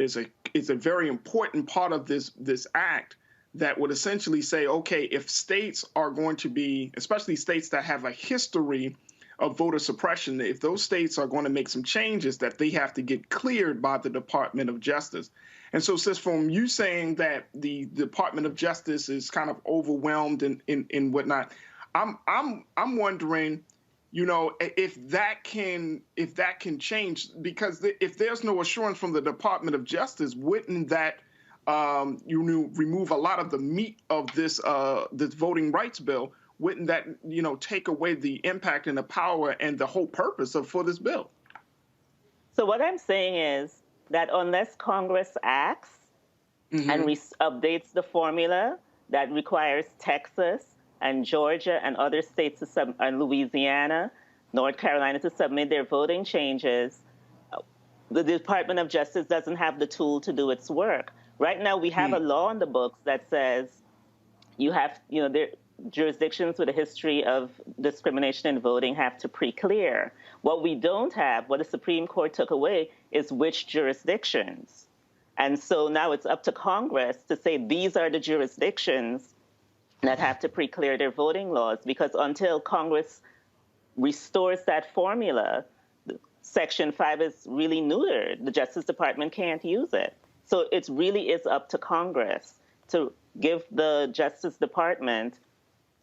very important part of this act that would essentially say, okay, if states are going to be, especially states that have a history of voter suppression, if those states are going to make some changes, that they have to get cleared by the Department of Justice. And so, sis, from you saying that the Department of Justice is kind of overwhelmed and whatnot, I'm wondering, you know, if that can change, because if there's no assurance from the Department of Justice, wouldn't that remove a lot of the meat of this voting rights bill? Wouldn't that, you know, take away the impact and the power and the whole purpose for this bill? So what I'm saying is that unless Congress acts and updates the formula that requires Texas and Georgia and other states and Louisiana, North Carolina to submit their voting changes, the Department of Justice doesn't have the tool to do its work. Right now, we have a law in the books that says jurisdictions with a history of discrimination in voting have to pre-clear. What we don't have, what the Supreme Court took away, is which jurisdictions. And so now it's up to Congress to say these are the jurisdictions that have to pre-clear their voting laws, because until Congress restores that formula, Section 5 is really neutered. The Justice Department can't use it. So it really is up to Congress to give the Justice Department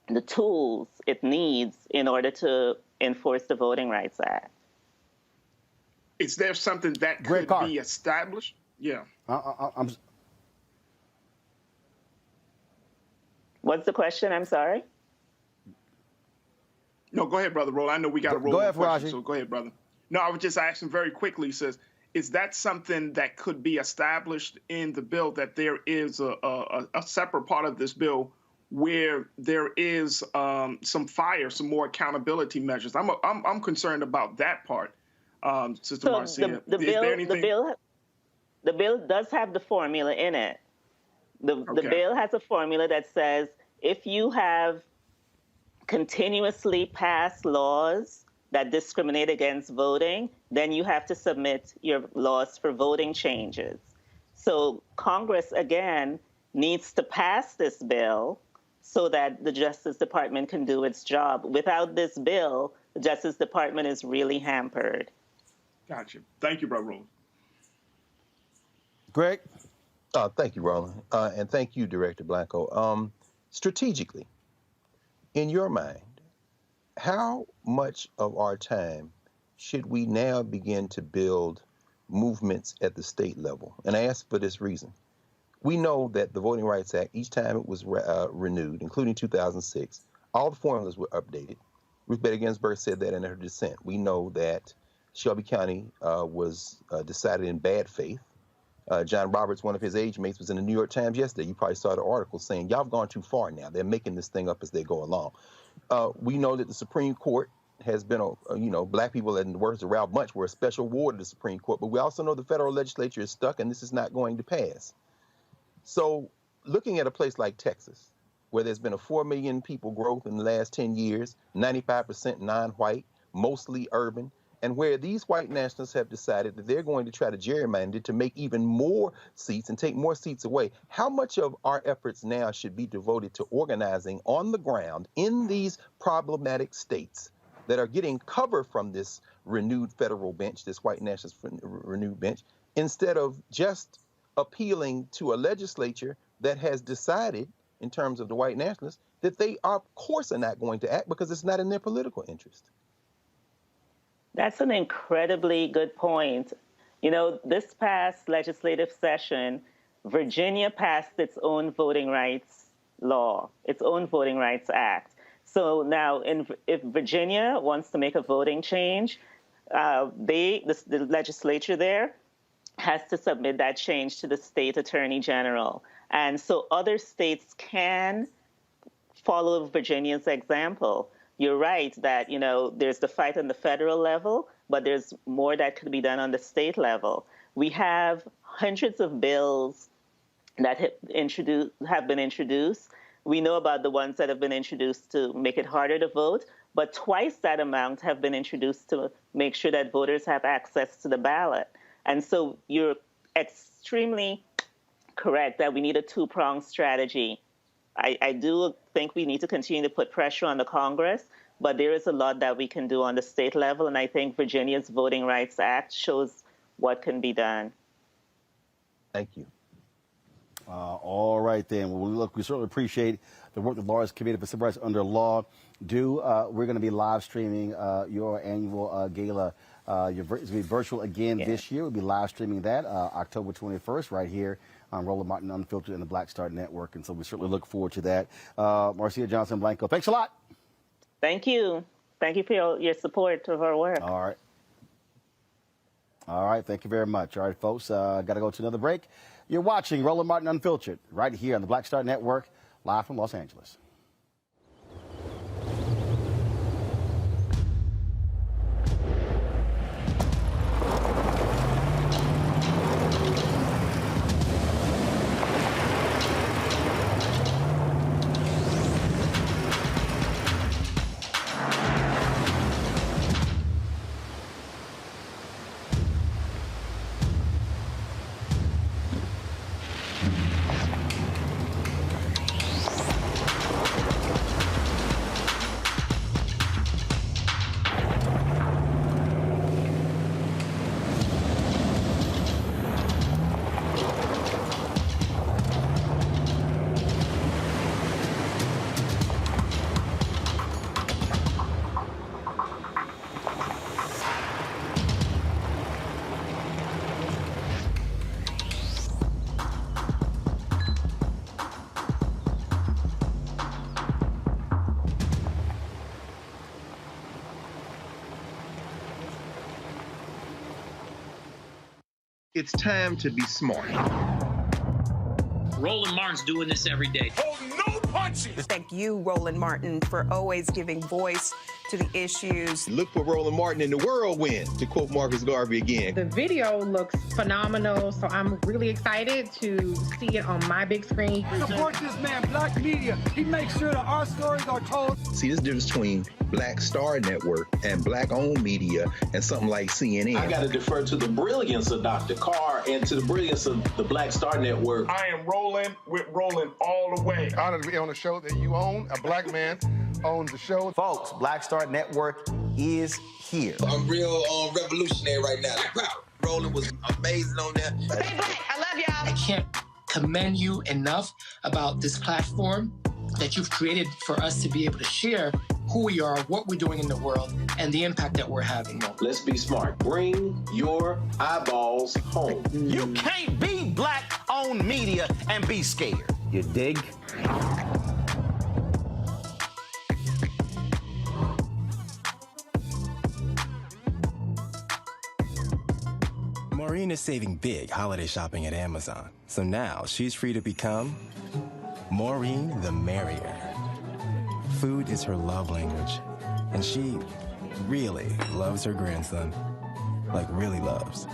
the tools it needs in order to enforce the Voting Rights Act. Is there something that could be established? Yeah. What's the question? I'm sorry. No, go ahead, Brother Roland. I know we got to roll. Go ahead, question, Raji. so go ahead, brother. No, I was just asking very quickly, says, is that something that could be established in the bill, that there is a separate part of this bill where there is some more accountability measures? I'm concerned about that part, Sister Marcia. The bill does have the formula in it. The bill has a formula that says if you have continuously passed laws that discriminate against voting, then you have to submit your laws for voting changes. So Congress, again, needs to pass this bill so that the Justice Department can do its job. Without this bill, the Justice Department is really hampered. Gotcha. Thank you, Brother Roland. Greg? Thank you, Roland. And thank you, Director Blanco. Strategically, in your mind, how much of our time should we now begin to build movements at the state level? And I ask for this reason. We know that the Voting Rights Act, each time it was renewed, including 2006, all the formulas were updated. Ruth Bader Ginsburg said that in her dissent. We know that Shelby County was decided in bad faith. John Roberts, one of his age mates, was in the New York Times yesterday. You probably saw the article saying, y'all have gone too far now. They're making this thing up as they go along. We know that the Supreme Court has been, black people, in the words of Ralph Bunche, were a special ward of the Supreme Court. But we also know the federal legislature is stuck and this is not going to pass. So looking at a place like Texas, where there's been a 4 million people growth in the last 10 years, 95% non-white, mostly urban, and where these white nationalists have decided that they're going to try to gerrymander to make even more seats and take more seats away, how much of our efforts now should be devoted to organizing on the ground in these problematic states that are getting cover from this renewed federal bench, this white nationalist renewed bench, instead of just appealing to a legislature that has decided, in terms of the white nationalists, that they, of course, are not going to act because it's not in their political interest? That's an incredibly good point. This past legislative session, Virginia passed its own voting rights law, its own Voting Rights Act. So now, if Virginia wants to make a voting change, the legislature there has to submit that change to the state attorney general. And so other states can follow Virginia's example. You're right that, there's the fight on the federal level, but there's more that could be done on the state level. We have hundreds of bills that have been introduced. We know about the ones that have been introduced to make it harder to vote, but twice that amount have been introduced to make sure that voters have access to the ballot. And so you're extremely correct that we need a two-pronged strategy. I do think we need to continue to put pressure on the Congress, but there is a lot that we can do on the state level, and I think Virginia's Voting Rights Act shows what can be done. Thank you. All right, then. Well, look, we certainly appreciate the work the Lawyers Committee for Civil Rights Under Law do. We're going to be live streaming your annual gala. It's going to be virtual again this year. We'll be live streaming that October 21st right here on Roland Martin Unfiltered and the Black Star Network. And so we certainly look forward to that. Marcia Johnson Blanco, thanks a lot. Thank you. Thank you for your support of our work. All right. All right. Thank you very much. All right, folks, got to go to another break. You're watching Roland Martin Unfiltered right here on the Black Star Network, live from Los Angeles. It's time to be smart. Roland Martin's doing this every day. Oh, no punching! Thank you, Roland Martin, for always giving voice to the issues. Look for Roland Martin in the whirlwind, to quote Marcus Garvey again. The video looks phenomenal, so I'm really excited to see it on my big screen. Support this man, Black media. He makes sure that our stories are told. See, there's a difference between Black Star Network and Black-owned media and something like CNN. I got to defer to the brilliance of Dr. Carr and to the brilliance of the Black Star Network. I am rolling with Roland all the way. Honored to be on a show that you own. A black man owns the show. Folks, Black Star Network is here. I'm real revolutionary right now. Roland was amazing on there. Stay black. I love y'all. I can't commend you enough about this platform that you've created for us to be able to share who we are, what we're doing in the world, and the impact that we're having. Let's be smart. Bring your eyeballs home. You can't be black-owned media and be scared. You dig? Maureen is saving big holiday shopping at Amazon. So now she's free to become Maureen the Merrier. Food is her love language, and she really loves her grandson. Like, really loves.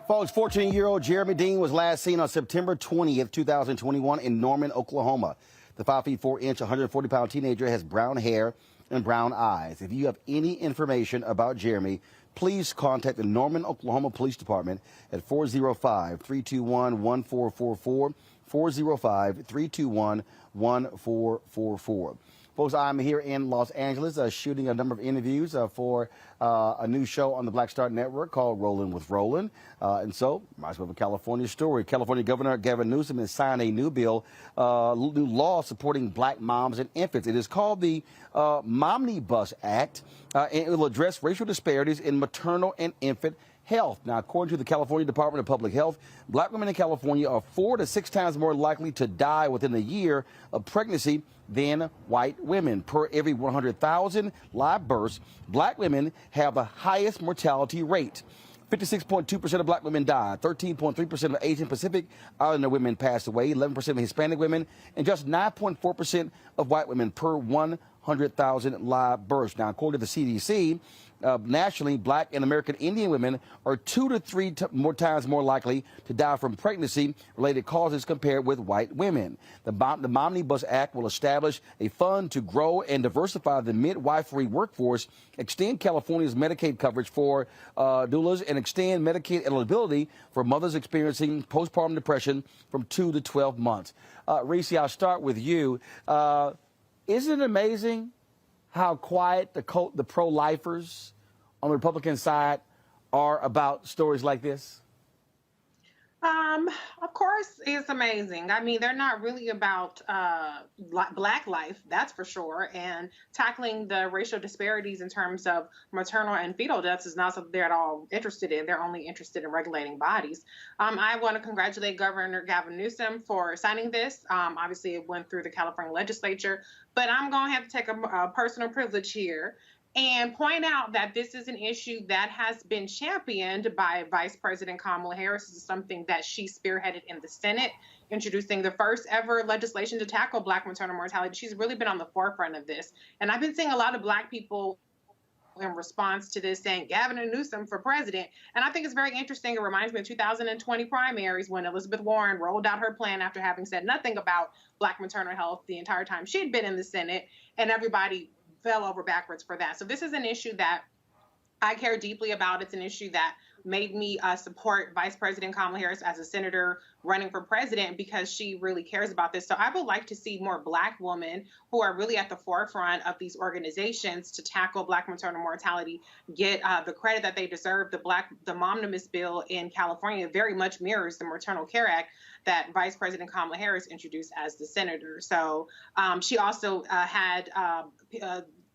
Folks, 14-year-old Jeremy Dean was last seen on September 20th, 2021 in Norman, Oklahoma. The 5 feet 4 inch, 140-pound teenager has brown hair and brown eyes. If you have any information about Jeremy, please contact the Norman, Oklahoma Police Department at 405-321-1444, 405-321-1444. Folks, I'm here in Los Angeles shooting a number of interviews for a new show on the Black Star Network called Rolling with Roland. And so, might as well have a California story. California Governor Gavin Newsom has signed a new bill, new law supporting black moms and infants. It is called the Momnibus Act, and it will address racial disparities in maternal and infant health. Now, according to the California Department of Public Health, black women in California are 4 to 6 times more likely to die within a year of pregnancy than white women. Per every 100,000 live births, black women have the highest mortality rate. 56.2% of black women died, 13.3% of Asian Pacific Islander women passed away, 11% of Hispanic women, and just 9.4% of white women per 100,000 live births. Now, according to the CDC, nationally, black and American Indian women are 2 to 3 more times more likely to die from pregnancy-related causes compared with white women. The Momnibus Act will establish a fund to grow and diversify the midwifery workforce, extend California's Medicaid coverage for doulas, and extend Medicaid eligibility for mothers experiencing postpartum depression from 2 to 12 months. Reese, I'll start with you. Isn't it amazing how quiet the pro-lifers on the Republican side are about stories like this? Of course, it's amazing. I mean, they're not really about black life, that's for sure. And tackling the racial disparities in terms of maternal and fetal deaths is not something they're at all interested in. They're only interested in regulating bodies. I want to congratulate Governor Gavin Newsom for signing this. Obviously, it went through the California legislature, but I'm going to have to take a personal privilege here and point out that this is an issue that has been championed by Vice President Kamala Harris. This is something that she spearheaded in the Senate, introducing the first ever legislation to tackle black maternal mortality. She's really been on the forefront of this. And I've been seeing a lot of black people in response to this saying Gavin Newsom for president. And I think it's very interesting. It reminds me of 2020 primaries when Elizabeth Warren rolled out her plan after having said nothing about black maternal health the entire time she'd been in the Senate, and everybody fell over backwards for that. So this is an issue that I care deeply about. It's an issue that made me support Vice President Kamala Harris as a senator running for president, because she really cares about this. So I would like to see more black women who are really at the forefront of these organizations to tackle black maternal mortality get the credit that they deserve. The Momnibus bill in California very much mirrors the Maternal Care Act that Vice President Kamala Harris introduced as the senator. So she also had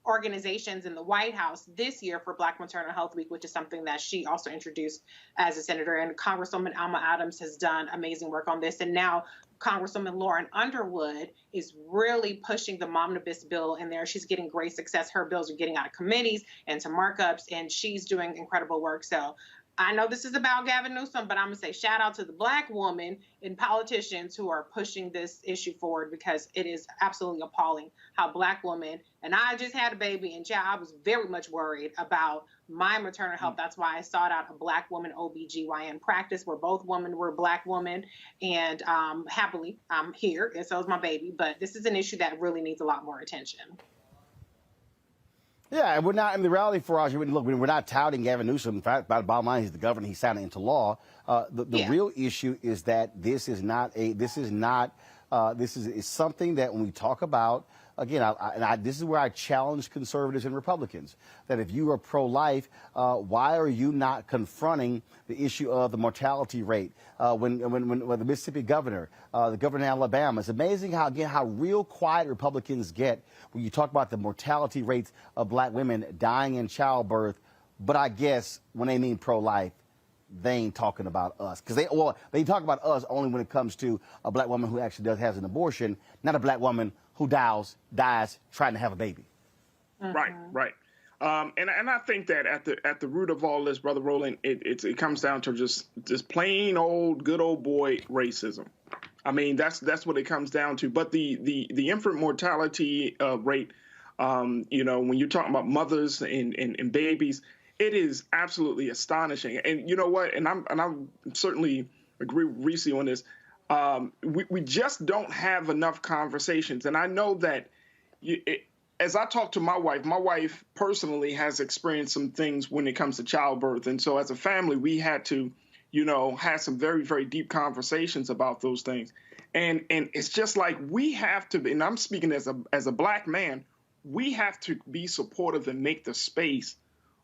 organizations in the White House this year for Black Maternal Health Week, which is something that she also introduced as a senator. And Congresswoman Alma Adams has done amazing work on this. And now Congresswoman Lauren Underwood is really pushing the Momnibus bill in there. She's getting great success. Her bills are getting out of committees and to markups, and she's doing incredible work. So I know this is about Gavin Newsom, but I'm going to say shout out to the black woman and politicians who are pushing this issue forward, because it is absolutely appalling how black women, and I just had a baby, and I was very much worried about my maternal health. That's why I sought out a black woman OBGYN practice where both women were black women, and happily I'm here, and so is my baby. But this is an issue that really needs a lot more attention. Yeah, and we're not in the reality for us. Look, we're not touting Gavin Newsom. In fact, by the bottom line, he's the governor. He signed it into law. The real issue is that this is something that when we talk about, again, this is where I challenge conservatives and Republicans, that if you are pro-life, why are you not confronting the issue of the mortality rate? When the Mississippi governor, the governor in Alabama, it's amazing how real quiet Republicans get when you talk about the mortality rates of black women dying in childbirth. But I guess when they mean pro-life, they ain't talking about us, because they talk about us only when it comes to a black woman who actually has an abortion, not a black woman who dies trying to have a baby. Right. And I think that at the root of all this, Brother Roland, it comes down to just plain old good old boy racism. I mean, that's what it comes down to. But the infant mortality rate, when you're talking about mothers and babies, it is absolutely astonishing. And you know what? And I'm certainly agree with Reese on this. We just don't have enough conversations. And I know that as I talk to my wife personally has experienced some things when it comes to childbirth. And so as a family, we had to, have some very, very deep conversations about those things. And it's just like we have to, and I'm speaking as a black man, we have to be supportive and make the space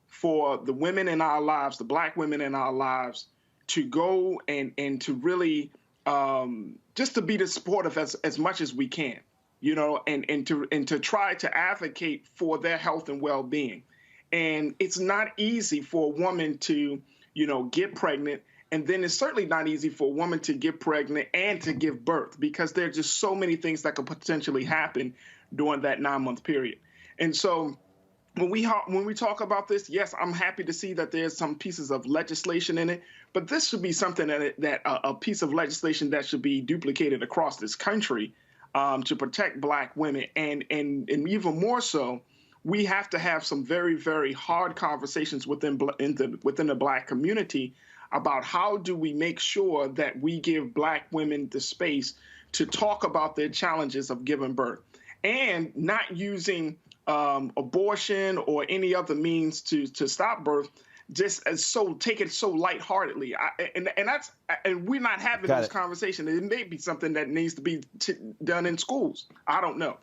for the women in our lives, the black women in our lives, to go and to really just to be supportive as much as we can, and to try to advocate for their health and well-being. And it's not easy for a woman to, get pregnant. And then it's certainly not easy for a woman to get pregnant and to give birth, because there are just so many things that could potentially happen during that 9-month period. And so when we talk about this, yes, I'm happy to see that there's some pieces of legislation in it, but this should be something that a piece of legislation that should be duplicated across this country to protect black women. And even more so, we have to have some very, very hard conversations within the black community about how do we make sure that we give black women the space to talk about their challenges of giving birth and not using abortion or any other means to stop birth, take it so lightheartedly. And we're not having this conversation. It may be something that needs to be done in schools. I don't know.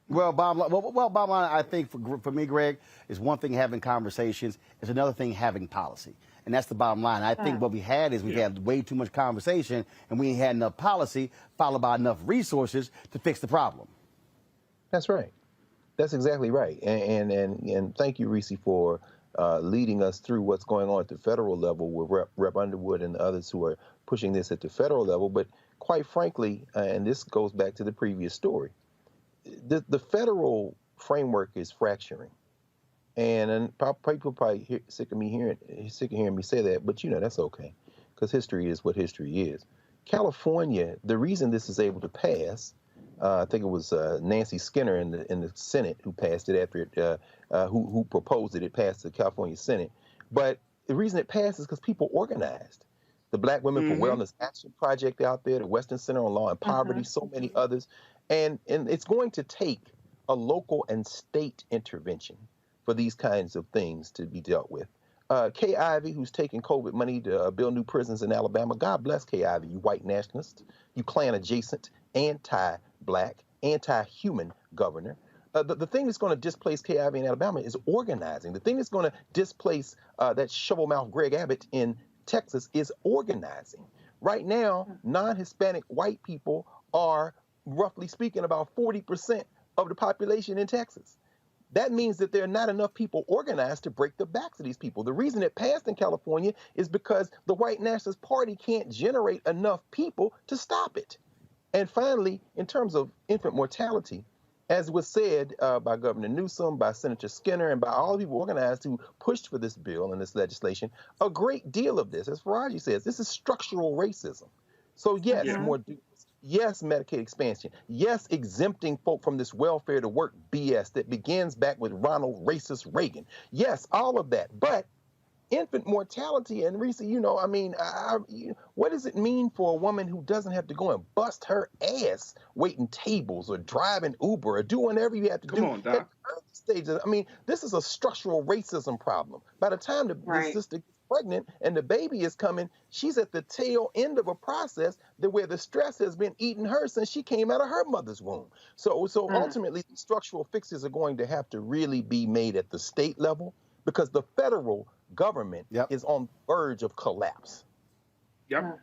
Well, bottom line, I think for me, Greg, is one thing having conversations, is another thing having policy. And that's the bottom line. I think what we had is we had way too much conversation, and we ain't had enough policy followed by enough resources to fix the problem. That's right. That's exactly right. And thank you, Reese, for leading us through what's going on at the federal level with Rep. Underwood and others who are pushing this at the federal level. But quite frankly, and this goes back to the previous story, the federal framework is fracturing. And people probably sick of hearing me say that, but that's okay, because history is what history is. California, the reason this is able to pass, I think it was Nancy Skinner in the Senate who passed it after it, who proposed it. It passed the California Senate, but the reason it passed is because people organized. The Black Women for Wellness Action Project out there, the Western Center on Law and Poverty, so many others, and it's going to take a local and state intervention for these kinds of things to be dealt with. Kay Ivey, who's taking COVID money to build new prisons in Alabama. God bless Kay Ivey, you white nationalist, you Klan-adjacent, anti-black, anti-human governor. The thing that's going to displace Kay Ivey in Alabama is organizing. The thing that's going to displace that shovel-mouthed Greg Abbott in Texas is organizing. Right now, non-Hispanic white people are, roughly speaking, about 40% of the population in Texas. That means that there are not enough people organized to break the backs of these people. The reason it passed in California is because the White Nationalist Party can't generate enough people to stop it. And finally, in terms of infant mortality, as was said by Governor Newsom, by Senator Skinner, and by all the people organized who pushed for this bill and this legislation, a great deal of this, as Faraji says, this is structural racism. So yes, more yes, Medicaid expansion. Yes, exempting folk from this welfare to work BS that begins back with Ronald racist Reagan. Yes, all of that. But infant mortality. And Reese, you know, I mean, what does it mean for a woman who doesn't have to go and bust her ass waiting tables or driving Uber or doing whatever you have to do? Come on, Doc. At early stages, I mean, this is a structural racism problem. By the time the sister gets pregnant and the baby is coming, she's at the tail end of a process where the stress has been eating her since she came out of her mother's womb. So ultimately, the structural fixes are going to have to really be made at the state level, because the federal government is on the verge of collapse. Yep.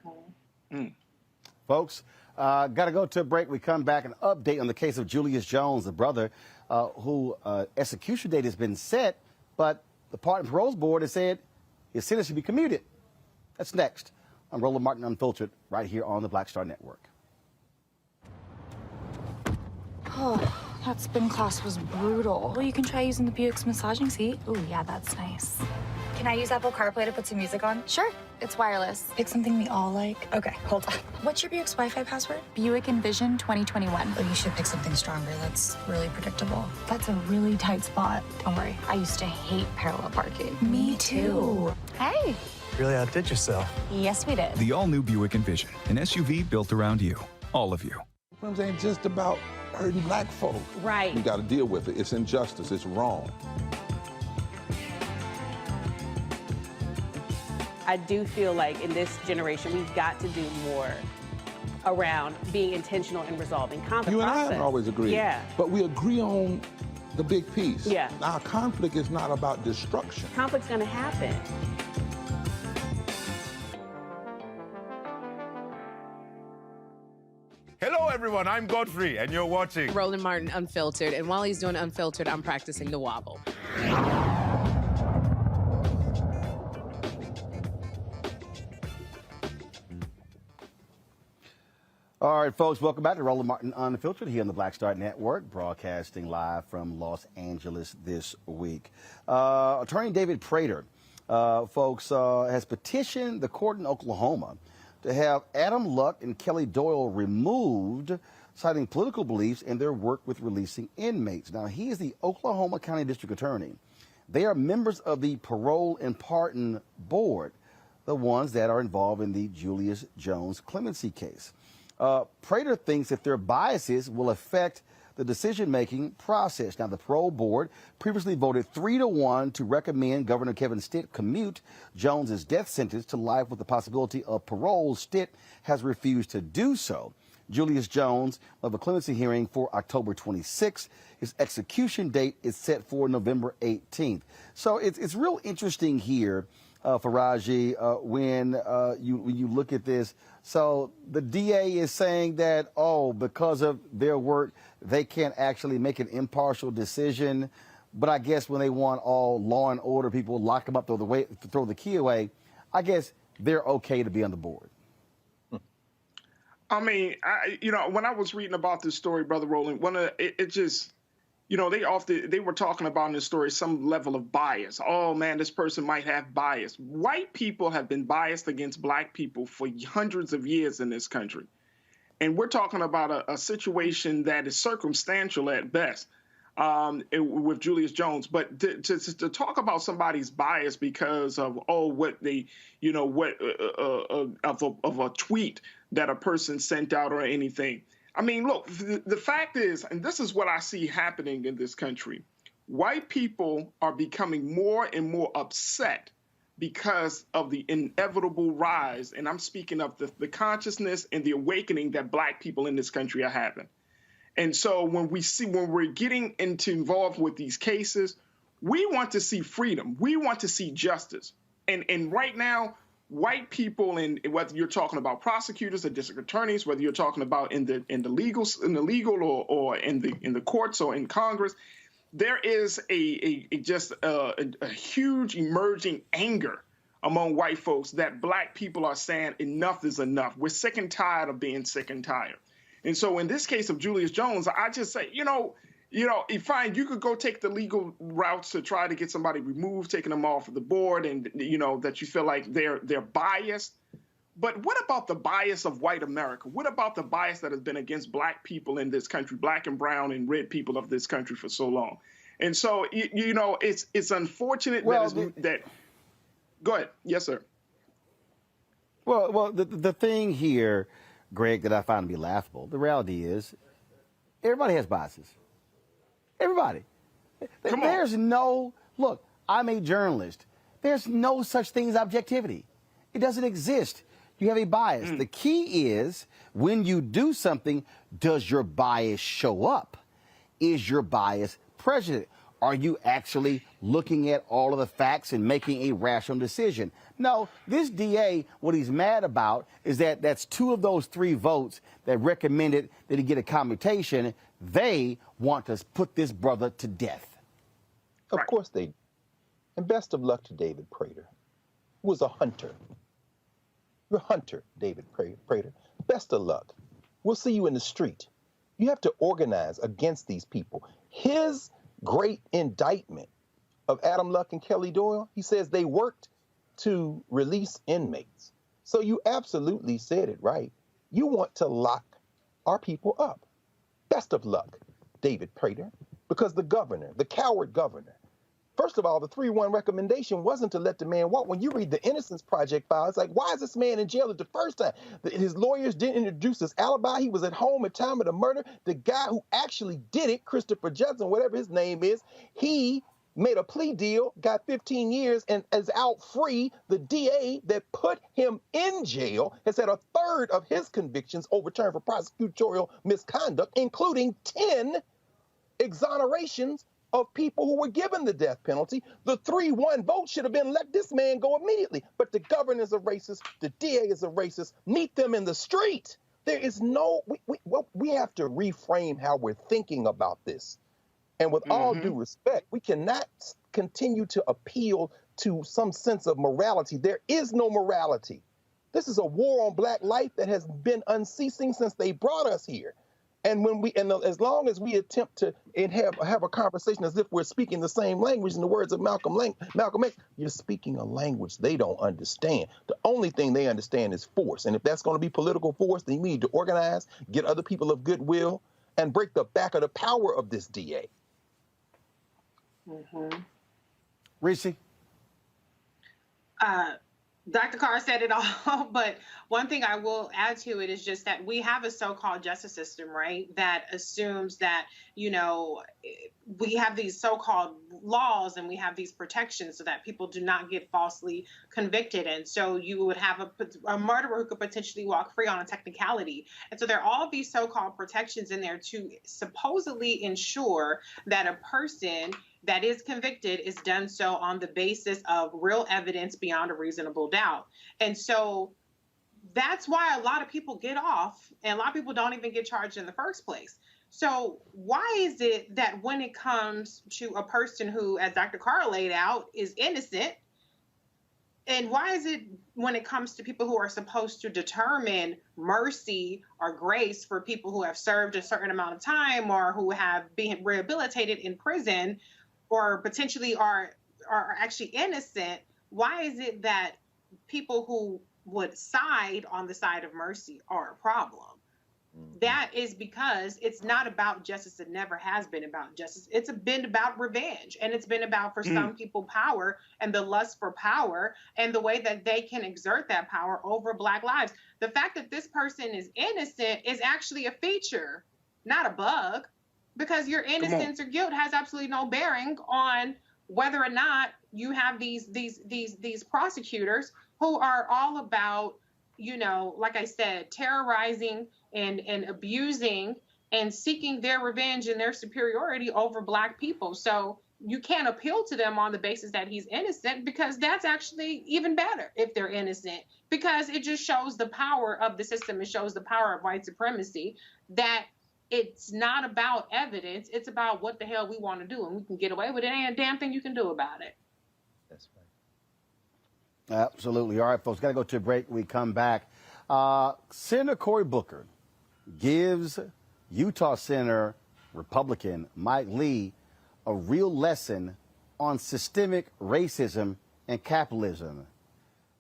Folks, got to go to a break. We come back and update on the case of Julius Jones, the brother who execution date has been set, but the Pardon and Parole Board has said his sentence should be commuted. That's next. I'm Roland Martin Unfiltered, right here on the Black Star Network. Oh, that spin class was brutal. Well, you can try using the Buick's massaging seat. Oh, yeah, that's nice. Can I use Apple CarPlay to put some music on? Sure, it's wireless. Pick something we all like. Okay, hold on. What's your Buick's Wi-Fi password? Buick Envision 2021. Oh, you should pick something stronger. That's really predictable. That's a really tight spot. Don't worry, I used to hate parallel parking. Me too. Hey. Really outdid yourself. Yes, we did. The all-new Buick Envision, an SUV built around you, all of you. It ain't just about hurting black folk. Right. We got to deal with it. It's injustice. It's wrong. I do feel like in this generation, we've got to do more around being intentional in resolving conflict. You and I haven't always agreed. Yeah. But we agree on the big piece. Yeah. Our conflict is not about destruction. Conflict's going to happen. Hello, everyone. I'm Godfrey, and you're watching Roland Martin Unfiltered. And while he's doing Unfiltered, I'm practicing the wobble. All right, folks, welcome back to Roland Martin Unfiltered here on the Black Star Network, broadcasting live from Los Angeles this week. Attorney David Prater, folks, has petitioned the court in Oklahoma to have Adam Luck and Kelly Doyle removed, citing political beliefs in their work with releasing inmates. Now, he is the Oklahoma County District Attorney. They are members of the Parole and Pardon Board, the ones that are involved in the Julius Jones clemency case. Prater thinks that their biases will affect the decision-making process. Now, the parole board previously voted 3-1 to recommend Governor Kevin Stitt commute Jones's death sentence to life with the possibility of parole. Stitt has refused to do so. Julius Jones of a clemency hearing for October 26th. His execution date is set for November 18th. So it's real interesting here, Faraji, when you look at this. So the DA is saying that, because of their work, they can't actually make an impartial decision. But I guess when they want all law and order people, lock them up, throw the key away, I guess they're okay to be on the board. I mean, when I was reading about this story, Brother Roland, they were talking about in this story some level of bias. Oh, man, this person might have bias. White people have been biased against black people for hundreds of years in this country. And we're talking about a situation that is circumstantial at best with Julius Jones. But to talk about somebody's bias because of, of a tweet that a person sent out or anything. I mean, look, the fact is, and this is what I see happening in this country, white people are becoming more and more upset because of the inevitable rise, and I'm speaking of the consciousness and the awakening that black people in this country are having. And so when we're getting involved with these cases, we want to see freedom. We want to see justice. And right now, white people, and whether you're talking about prosecutors or district attorneys, whether you're talking about in the legal or in the courts or in Congress, there is a huge emerging anger among white folks that black people are saying enough is enough. We're sick and tired of being sick and tired. And so in this case of Julius Jones, I just say, fine, you could go take the legal routes to try to get somebody removed, taking them off of the board, and that you feel like they're biased. But what about the bias of white America? What about the bias that has been against black people in this country, black and brown and red people of this country for so long? And so it's unfortunate Go ahead. Yes, sir. Well, the thing here, Greg, that I find to be laughable, the reality is everybody has biases. Everybody. There's no, look, I'm a journalist. There's no such thing as objectivity. It doesn't exist. You have a bias. The key is when you do something, does your bias show up? Is your bias present? Are you actually looking at all of the facts and making a rational decision? No, this DA, what he's mad about is that that's 2 of those 3 votes that recommended that he get a commutation. They want to put this brother to death. Of course they do. And best of luck to David Prater, who was a hunter. You're a hunter, David Prater. Best of luck. We'll see you in the street. You have to organize against these people. His great indictment of Adam Luck and Kelly Doyle, he says they worked to release inmates. So you absolutely said it right. You want to lock our people up. Best of luck, David Prater, because the governor, the coward governor, first of all, the 3-1 recommendation wasn't to let the man walk. When you read the Innocence Project file, it's like, why is this man in jail the first time? His lawyers didn't introduce his alibi. He was at home at time of the murder. The guy who actually did it, Christopher Judson, whatever his name is, he made a plea deal, got 15 years, and is out free. The DA that put him in jail has had 1/3 of his convictions overturned for prosecutorial misconduct, including 10 exonerations of people who were given the death penalty. The 3-1 vote should have been let this man go immediately. But the governor is a racist. The DA is a racist. Meet them in the street. There is no, we have to reframe how we're thinking about this. And with all due respect, we cannot continue to appeal to some sense of morality. There is no morality. This is a war on Black life that has been unceasing since they brought us here. And as long as we attempt to have a conversation as if we're speaking the same language, in the words of Malcolm X, you're speaking a language they don't understand. The only thing they understand is force. And if that's going to be political force, then we need to organize, get other people of goodwill, and break the back of the power of this DA. Reese? Dr. Carr said it all, but one thing I will add to it is just that we have a so-called justice system, right, that assumes that, you know, we have these so-called laws and we have these protections so that people do not get falsely convicted. And so you would have a murderer who could potentially walk free on a technicality. And so there are all these so-called protections in there to supposedly ensure that a person that is convicted is done so on the basis of real evidence beyond a reasonable doubt. And so that's why a lot of people get off and a lot of people don't even get charged in the first place. So why is it that when it comes to a person who, as Dr. Carr laid out, is innocent, and why is it when it comes to people who are supposed to determine mercy or grace for people who have served a certain amount of time or who have been rehabilitated in prison or potentially are actually innocent, why is it that people who would side on the side of mercy are a problem? That is because it's not about justice. It never has been about justice. It's been about revenge, and it's been about, for some people, power and the lust for power and the way that they can exert that power over Black lives. The fact that this person is innocent is actually a feature, not a bug, because your innocence or guilt has absolutely no bearing on whether or not you have these prosecutors who are all about, you know, like I said, terrorizing and abusing and seeking their revenge and their superiority over Black people. So you can't appeal to them on the basis that he's innocent, because that's actually even better if they're innocent, because it just shows the power of the system. It shows the power of white supremacy, that it's not about evidence. It's about what the hell we want to do, and we can get away with it. Ain't a damn thing you can do about it. That's right. Absolutely. All right, folks, got to go to a break. We come back. Senator Cory Booker gives Utah Senator Republican Mike Lee a real lesson on systemic racism and capitalism.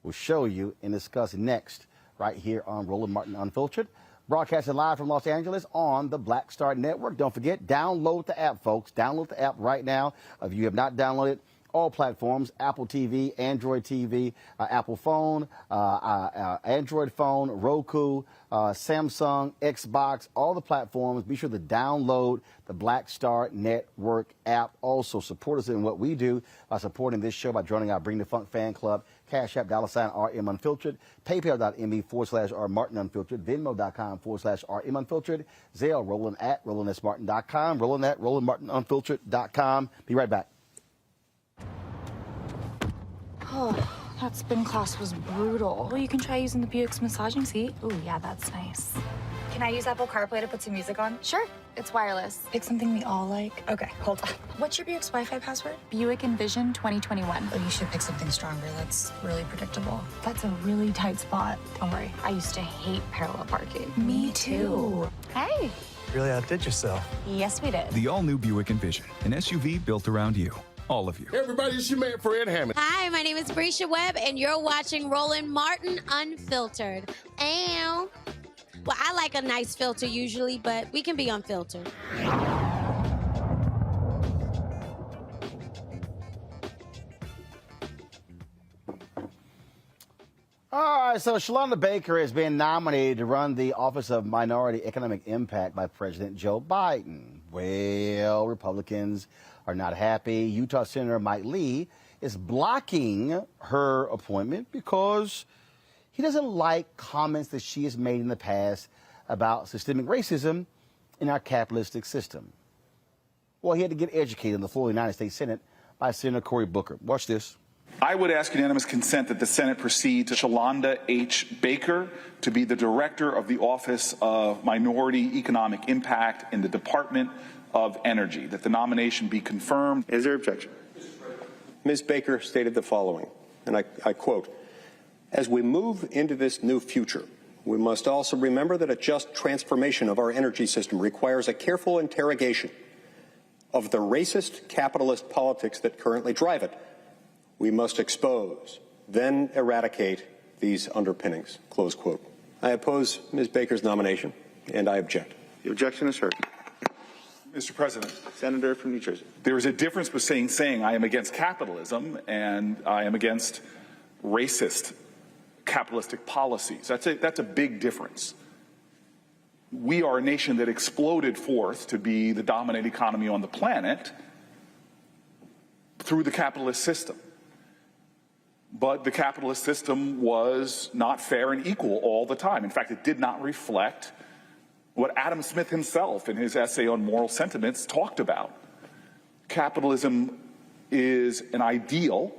We'll show you and discuss next right here on Roland Martin Unfiltered, broadcasting live from Los Angeles on the Black Star Network. Don't forget, download the app, folks. Download the app right now. If you have not downloaded, all platforms, Apple TV, Android TV, Apple phone, Android phone, Roku, Samsung, Xbox, all the platforms. Be sure to download the Black Star Network app. Also, support us in what we do by supporting this show by joining our Bring the Funk fan club, Cash App, $RM Unfiltered, PayPal.me/R Martin Unfiltered, Venmo.com/RM Unfiltered, Zelle, Roland at RolandSMartin.com, Roland at RolandMartinUnfiltered.com. Be right back. Oh, that spin class was brutal. Well, you can try using the Buick's massaging seat. Ooh, yeah, that's nice. Can I use Apple CarPlay to put some music on? Sure, it's wireless. Pick something we all like. Okay, hold on. What's your Buick's Wi-Fi password? Buick Envision 2021. Oh, you should pick something stronger. That's really predictable. That's a really tight spot. Don't worry, I used to hate parallel parking. Me too. Hey. Really outdid yourself. Yes, we did. The all-new Buick Envision, an SUV built around you. All of you. Everybody, it's your man, Fred Hammond. Hi, my name is Brescia Webb, and you're watching Roland Martin Unfiltered. Ow. Well, I like a nice filter usually, but we can be unfiltered. All right, so Shalonda Baker has been nominated to run the Office of Minority Economic Impact by President Joe Biden. Well, Republicans are not happy. Utah Senator Mike Lee is blocking her appointment because he doesn't like comments that she has made in the past about systemic racism in our capitalistic system. Well, he had to get educated on the floor of the United States Senate by Senator Cory Booker. Watch this. I would ask unanimous consent that the Senate proceed to Shalonda H. Baker to be the Director of the Office of Minority Economic Impact in the Department of Energy, that the nomination be confirmed. Is there objection? Ms. Baker stated the following, and I quote, "As we move into this new future, we must also remember that a just transformation of our energy system requires a careful interrogation of the racist capitalist politics that currently drive it. We must expose, then eradicate these underpinnings," close quote. I oppose Ms. Baker's nomination, and I object. The objection is heard. Mr. President, Senator from New Jersey. there is a difference between saying I am against capitalism and I am against racist capitalistic policies. That's a big difference. We are a nation that exploded forth to be the dominant economy on the planet through the capitalist system. But the capitalist system was not fair and equal all the time. In fact, it did not reflect what Adam Smith himself in his essay on moral sentiments talked about. Capitalism is an ideal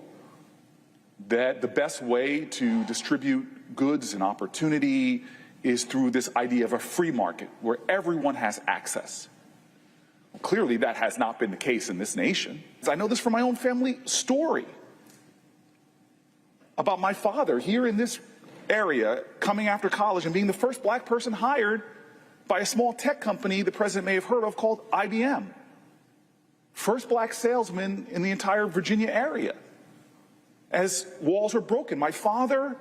that the best way to distribute goods and opportunity is through this idea of a free market where everyone has access. Clearly, that has not been the case in this nation. I know this from my own family story about my father here in this area coming after college and being the first black person hired by a small tech company the president may have heard of called IBM. First black salesman in the entire Virginia area. As walls were broken, my father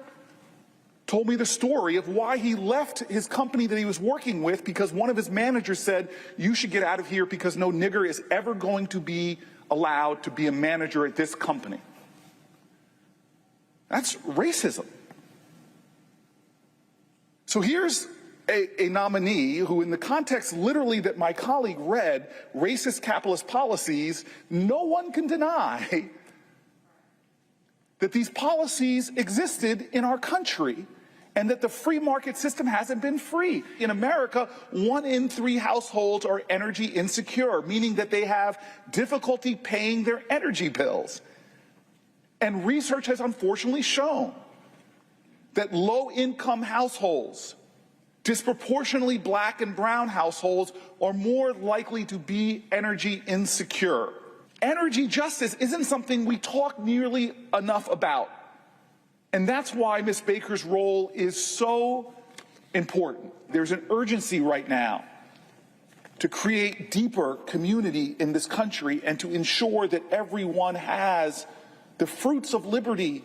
told me the story of why he left his company that he was working with because one of his managers said, "You should get out of here because no nigger is ever going to be allowed to be a manager at this company." That's racism. So here's a nominee who, in the context literally that my colleague read, racist capitalist policies, no one can deny that these policies existed in our country and that the free market system hasn't been free. In America, 1 in 3 households are energy insecure, meaning that they have difficulty paying their energy bills. And research has unfortunately shown that low-income households, disproportionately black and brown households, are more likely to be energy insecure. Energy justice isn't something we talk nearly enough about. And that's why Ms. Baker's role is so important. There's an urgency right now to create deeper community in this country and to ensure that everyone has the fruits of liberty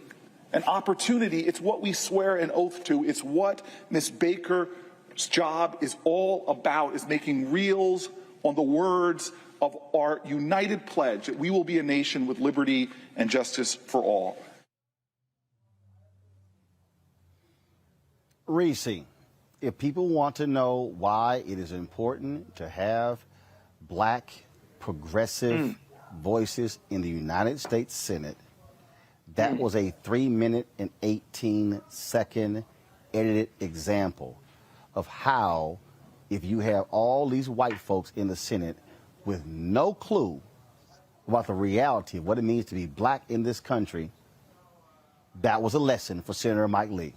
and opportunity. It's what we swear an oath to. It's what Ms. Baker's job is all about, is making reals on the words of our united pledge that we will be a nation with liberty and justice for all. Reese, if people want to know why it is important to have black progressive voices in the United States Senate, that was a 3-minute and 18-second edited example of how, if you have all these white folks in the Senate with no clue about the reality of what it means to be black in this country, that was a lesson for Senator Mike Lee.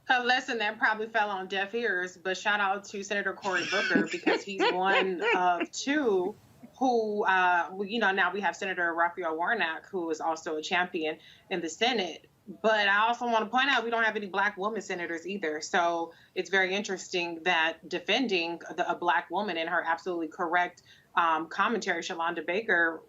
A lesson that probably fell on deaf ears, but shout out to Senator Cory Booker because he's one of two who, now we have Senator Raphael Warnock, who is also a champion in the Senate. But I also want to point out we don't have any black women senators either. So it's very interesting that defending a black woman in her absolutely correct commentary, Shalonda Baker,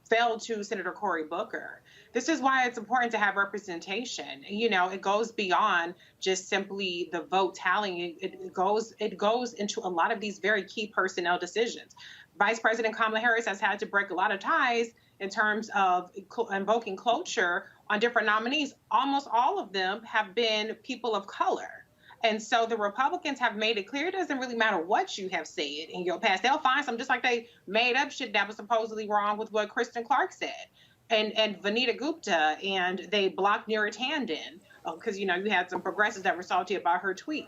fell to Senator Cory Booker. This is why it's important to have representation. It goes beyond just simply the vote tallying. It goes into a lot of these very key personnel decisions. Vice President Kamala Harris has had to break a lot of ties in terms of invoking cloture on different nominees. Almost all of them have been people of color. And so the Republicans have made it clear it doesn't really matter what you have said in your past. They'll find some, just like they made up shit that was supposedly wrong with what Kristen Clark said and Vanita Gupta, and they blocked Neera Tanden because, you had some progressives that were salty about her tweet.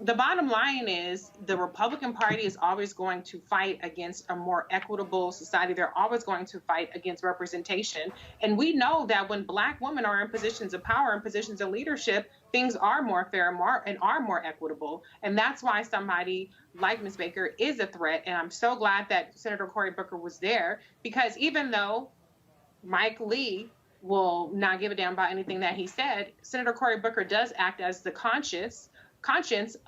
The bottom line is the Republican Party is always going to fight against a more equitable society. They're always going to fight against representation. And we know that when black women are in positions of power and positions of leadership, things are more fair and are more equitable. And that's why somebody like Ms. Baker is a threat. And I'm so glad that Senator Cory Booker was there, because even though Mike Lee will not give a damn about anything that he said, Senator Cory Booker does act as the conscience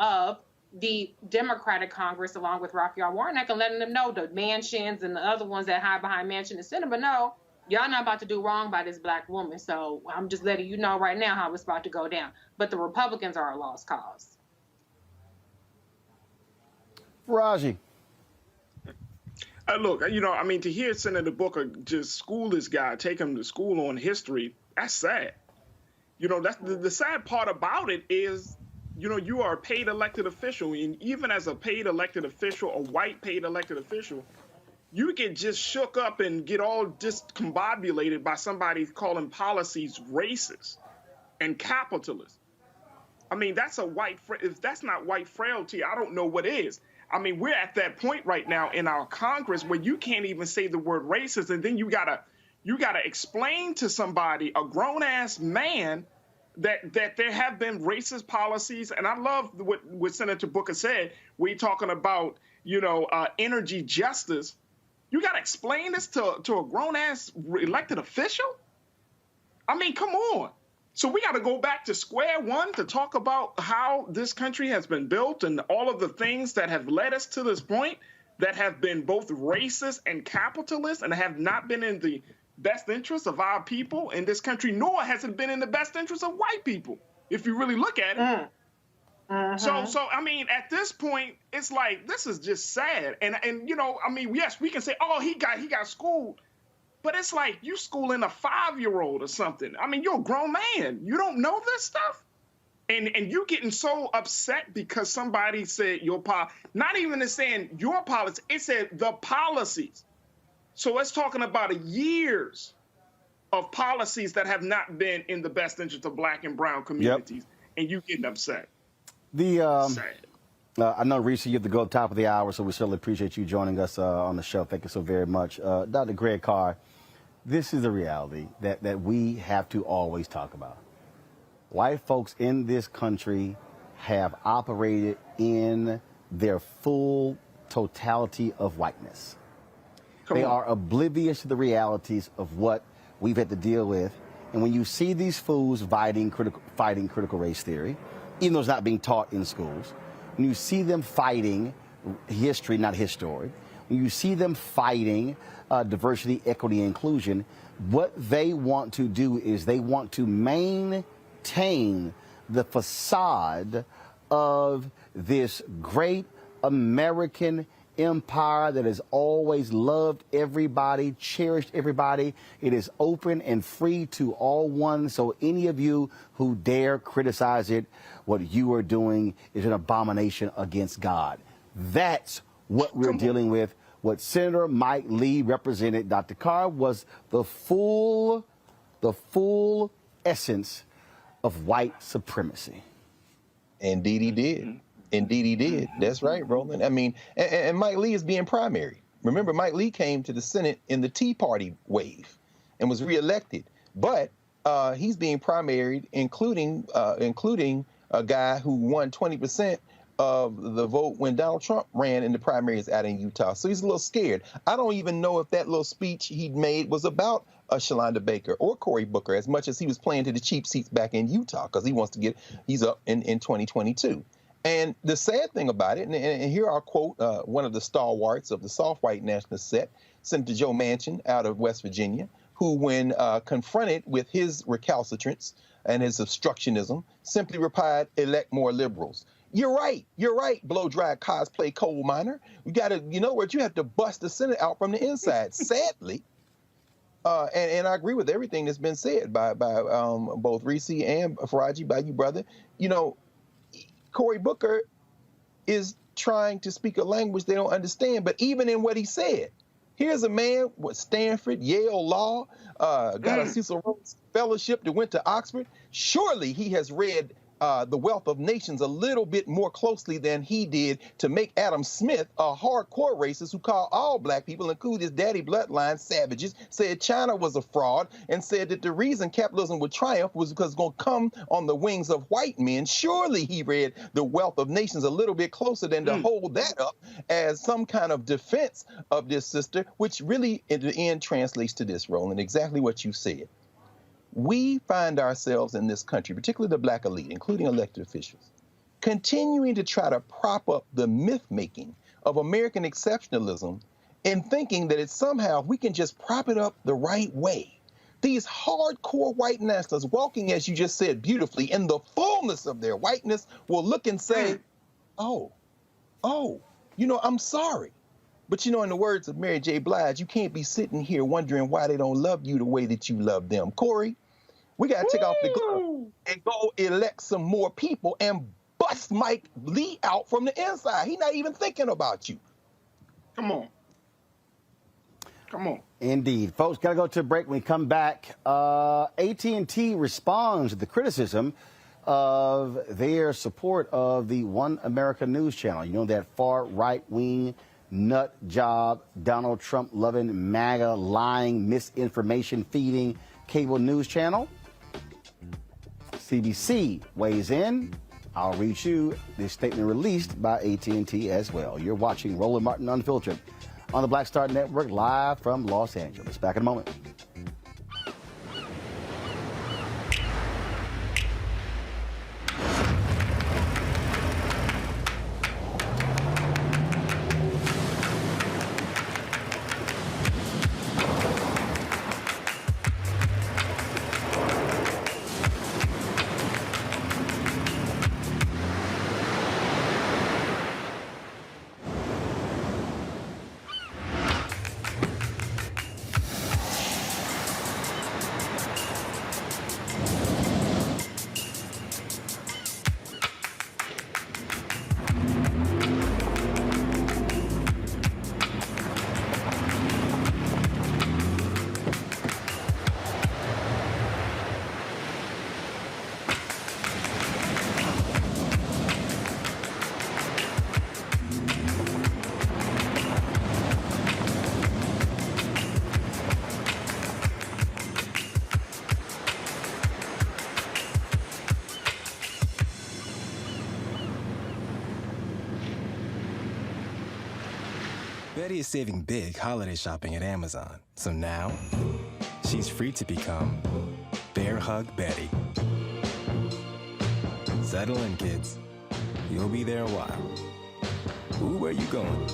of the Democratic Congress, along with Raphael Warnock, and letting them know, the Mansions and the other ones that hide behind Manchin and Cinema, no, y'all not about to do wrong by this black woman. So I'm just letting you know right now how it's about to go down. But the Republicans are a lost cause. Raji. Look, to hear Senator Booker just school this guy, take him to school on history, that's sad. That's the sad part about it is, you are a paid elected official, and even as a paid elected official, a white paid elected official, you get just shook up and get all discombobulated by somebody calling policies racist and capitalist. That's if that's not white frailty, I don't know what is. We're at that point right now in our Congress where you can't even say the word racist, and then you gotta explain to somebody, a grown-ass man, that there have been racist policies. And I love what Senator Booker said. We're talking about, energy justice. You got to explain this to a grown-ass elected official? Come on. So we got to go back to square one to talk about how this country has been built and all of the things that have led us to this point that have been both racist and capitalist and have not been in the best interest of our people in this country, nor has it been in the best interest of white people, if you really look at it. So at this point, it's like, this is just sad. And yes, we can say, oh, he got schooled, but it's like you schooling a 5-year-old or something. You're a grown man. You don't know this stuff. And you getting so upset because somebody said not even saying your policy, it said the policies. So it's talking about years of policies that have not been in the best interest of black and brown communities, and you getting upset. I know, Reese, you have to go at the top of the hour, so we certainly appreciate you joining us on the show. Thank you so very much. Dr. Greg Carr, this is a reality that we have to always talk about. White folks in this country have operated in their full totality of whiteness. They are oblivious to the realities of what we've had to deal with. And when you see these fools fighting critical race theory, even though it's not being taught in schools, when you see them fighting history, not history, when you see them fighting diversity, equity, and inclusion, what they want to do is they want to maintain the facade of this great American empire that has always loved everybody, cherished everybody. It is open and free to all one. So any of you who dare criticize it, what you are doing is an abomination against God. That's what we're dealing with. What Senator Mike Lee represented, Dr. Carr, was the full essence of white supremacy. Indeed he did. Indeed he did. That's right, Roland. I mean, and Mike Lee is being primary. Remember, Mike Lee came to the Senate in the Tea Party wave and was reelected. But he's being primaried, including a guy who won 20% of the vote when Donald Trump ran in the primaries out in Utah. So he's a little scared. I don't even know if that little speech he made was about Shalonda Baker or Cory Booker as much as he was playing to the cheap seats back in Utah because he's up in 2022. And the sad thing about it, and here I'll quote one of the stalwarts of the soft white nationalist set, Senator Joe Manchin out of West Virginia, who when confronted with his recalcitrance and his obstructionism, simply replied, elect more liberals. You're right, blow-dry cosplay coal miner. We got to, in other words, you have to bust the Senate out from the inside. Sadly, and I agree with everything that's been said by both Reese and Faraji, by you, brother. Cory Booker is trying to speak a language they don't understand, but even in what he said, here's a man with Stanford, Yale Law, got a Cecil Rhodes Fellowship that went to Oxford. Surely he has read The Wealth of Nations a little bit more closely than he did to make Adam Smith a hardcore racist who called all black people, including his daddy bloodline, savages, said China was a fraud, and said that the reason capitalism would triumph was because it's going to come on the wings of white men. Surely he read The Wealth of Nations a little bit closer than to hold that up as some kind of defense of this sister, which really in the end translates to this, Roland, exactly what you said. We find ourselves in this country, particularly the black elite, including elected officials, continuing to try to prop up the myth-making of American exceptionalism and thinking that it's somehow we can just prop it up the right way. These hardcore white nationalists walking, as you just said beautifully, in the fullness of their whiteness will look and say, oh, I'm sorry. But in the words of Mary J. Blige, you can't be sitting here wondering why they don't love you the way that you love them. Corey, we got to take off the glove and go elect some more people and bust Mike Lee out from the inside. He's not even thinking about you. Come on. Indeed. Folks, got to go to a break. When we come back, AT&T responds to the criticism of their support of the One America News Channel. That far right-wing nut job, Donald Trump loving, MAGA lying, misinformation feeding cable news channel. CBC weighs in. I'll read you this statement released by AT&T as well. You're watching Roland Martin Unfiltered on the Black Star Network, live from Los Angeles. Back in a moment. Betty is saving big holiday shopping at Amazon. So now, she's free to become Bear Hug Betty. Settle in, kids. You'll be there a while. Ooh, where you going?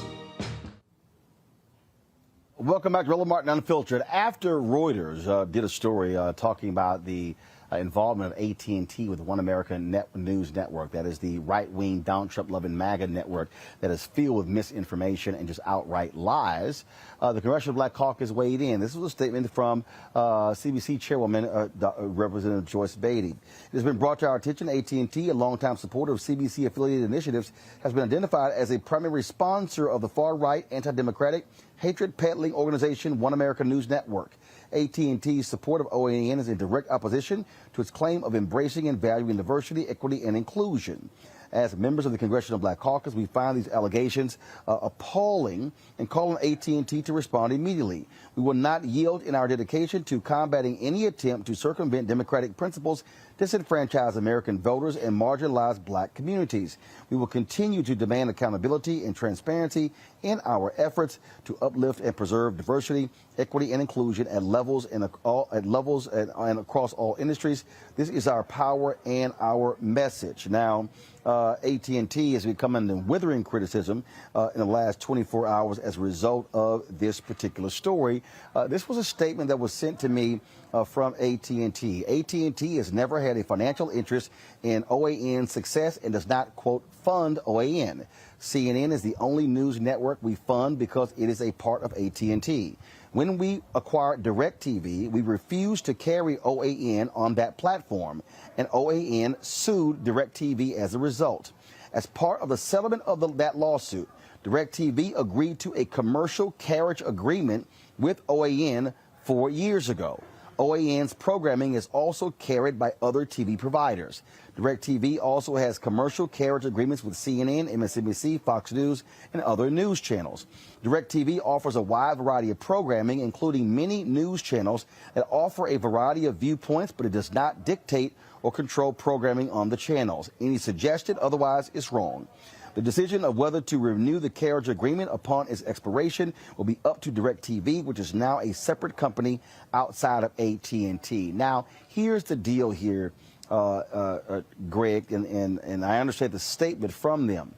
Welcome back to Roland Martin Unfiltered. After Reuters did a story talking about the involvement of AT&T with One America News Network. That is the right-wing, Donald Trump-loving MAGA network that is filled with misinformation and just outright lies. The Congressional Black Caucus weighed in. This was a statement from CBC Chairwoman Representative Joyce Beatty. It has been brought to our attention AT&T, a longtime supporter of CBC-affiliated initiatives, has been identified as a primary sponsor of the far-right, anti-democratic, hatred-peddling organization One America News Network. AT&T's support of OAN is in direct opposition to its claim of embracing and valuing diversity, equity, and inclusion. As members of the Congressional Black Caucus, we find these allegations appalling and call on AT&T to respond immediately. We will not yield in our dedication to combating any attempt to circumvent democratic principles, disenfranchise American voters, and marginalize black communities. We will continue to demand accountability and transparency in our efforts to uplift and preserve diversity, equity, and inclusion at levels and across all industries. This is our power and our message. Now, AT&T has become under withering criticism in the last 24 hours as a result of this particular story. This was a statement that was sent to me from AT&T. AT&T has never had a financial interest in OAN's success and does not, quote, fund OAN. CNN is the only news network we fund because it is a part of AT&T. When we acquired DirecTV, we refused to carry OAN on that platform, and OAN sued DirecTV as a result. As part of the settlement of that lawsuit, DirecTV agreed to a commercial carriage agreement with OAN 4 years ago. OAN's programming is also carried by other TV providers. DirecTV also has commercial carriage agreements with CNN, MSNBC, Fox News, and other news channels. DirecTV offers a wide variety of programming, including many news channels that offer a variety of viewpoints, but it does not dictate or control programming on the channels. Any suggestion otherwise is wrong. The decision of whether to renew the carriage agreement upon its expiration will be up to DirecTV, which is now a separate company outside of AT&T. Now, here's the deal here, Greg, and I understand the statement from them.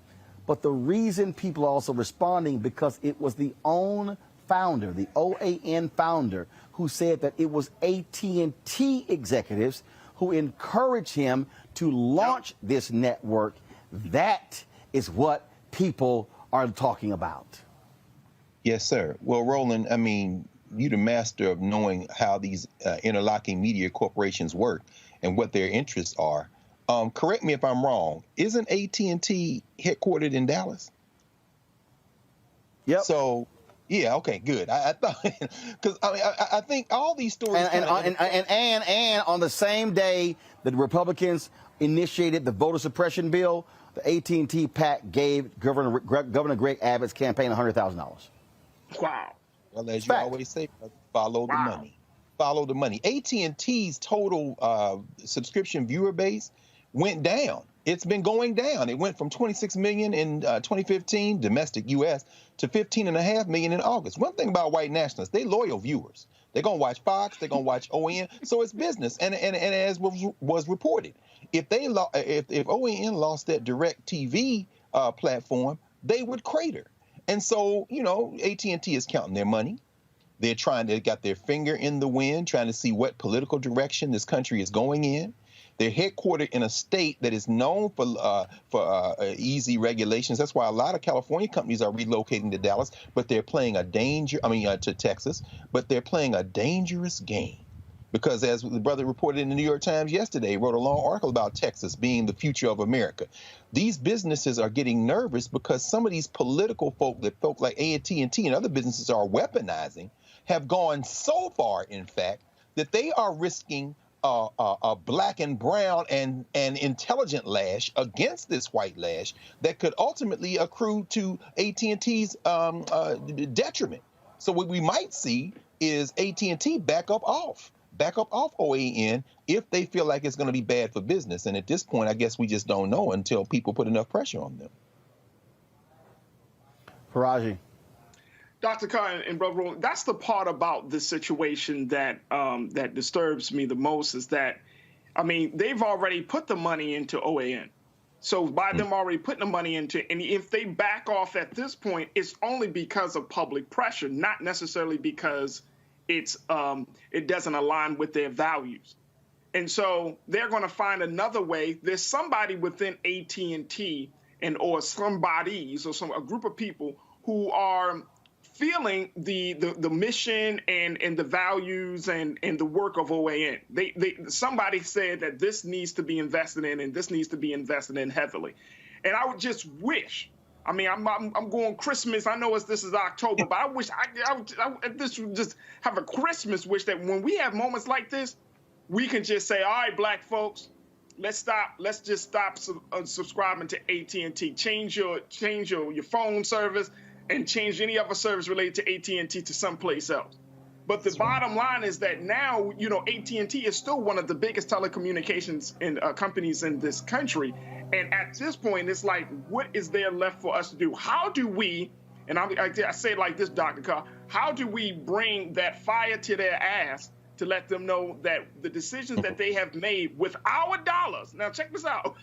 But the reason people are also responding, because it was the OWN founder, the OAN founder, who said that it was AT&T executives who encouraged him to launch this network. That is what people are talking about. Yes, sir. Well, Roland, I mean, you're the master of knowing how these interlocking media corporations work and what their interests are. Correct me if I'm wrong. Isn't AT&T headquartered in Dallas? Yep. So, yeah, okay, good. I thought, because I think all these stories. And on the same day that the Republicans initiated the voter suppression bill, the AT&T PAC gave Governor Greg Abbott's campaign $100,000. Wow. Well, as you always say, follow the money. Follow the money. AT&T's total subscription viewer base went down. It's been going down. It went from 26 million in 2015, domestic U.S., to 15.5 million in August. One thing about white nationalists, they loyal viewers. They're going to watch Fox. They're going to watch OAN. So it's business. And as was reported, if OAN lost that DirecTV platform, they would crater. And so, you know, AT&T is counting their money. They're got their finger in the wind, trying to see what political direction this country is going in. They're headquartered in a state that is known for easy regulations. That's why a lot of California companies are relocating to Dallas, but they're playing to Texas, but they're playing a dangerous game. Because as the brother reported in the New York Times yesterday, he wrote a long article about Texas being the future of America. These businesses are getting nervous because some of these political folk like AT&T and other businesses are weaponizing have gone so far, in fact, that they are risking a black and brown and intelligent lash against this white lash that could ultimately accrue to AT&T's detriment. So what we might see is AT&T back up off OAN if they feel like it's going to be bad for business. And at this point, I guess we just don't know until people put enough pressure on them. Faraji. Dr. Carr and Brother Roland, that's the part about this situation that that disturbs me the most is that, I mean, they've already put the money into OAN. So by them already putting the money into, and if they back off at this point, it's only because of public pressure, not necessarily because it doesn't align with their values. And so they're going to find another way. There's somebody within AT&T or somebodies or a group of people who are feeling the mission and the values and the work of OAN. Somebody said that this needs to be invested in and this needs to be invested in heavily. And I would just wish, I mean, I'm going Christmas. I know this is October, but I wish this would just have a Christmas wish that when we have moments like this, we can just say, all right, black folks, let's just stop subscribing to AT&T. Change your phone service and change any other service related to AT&T to someplace else. But the bottom line is that now, AT&T is still one of the biggest telecommunications companies in this country. And at this point, it's like, what is there left for us to do? How do we, and I say it like this, Dr. Carr, how do we bring that fire to their ass to let them know that the decisions that they have made with our dollars, now check this out,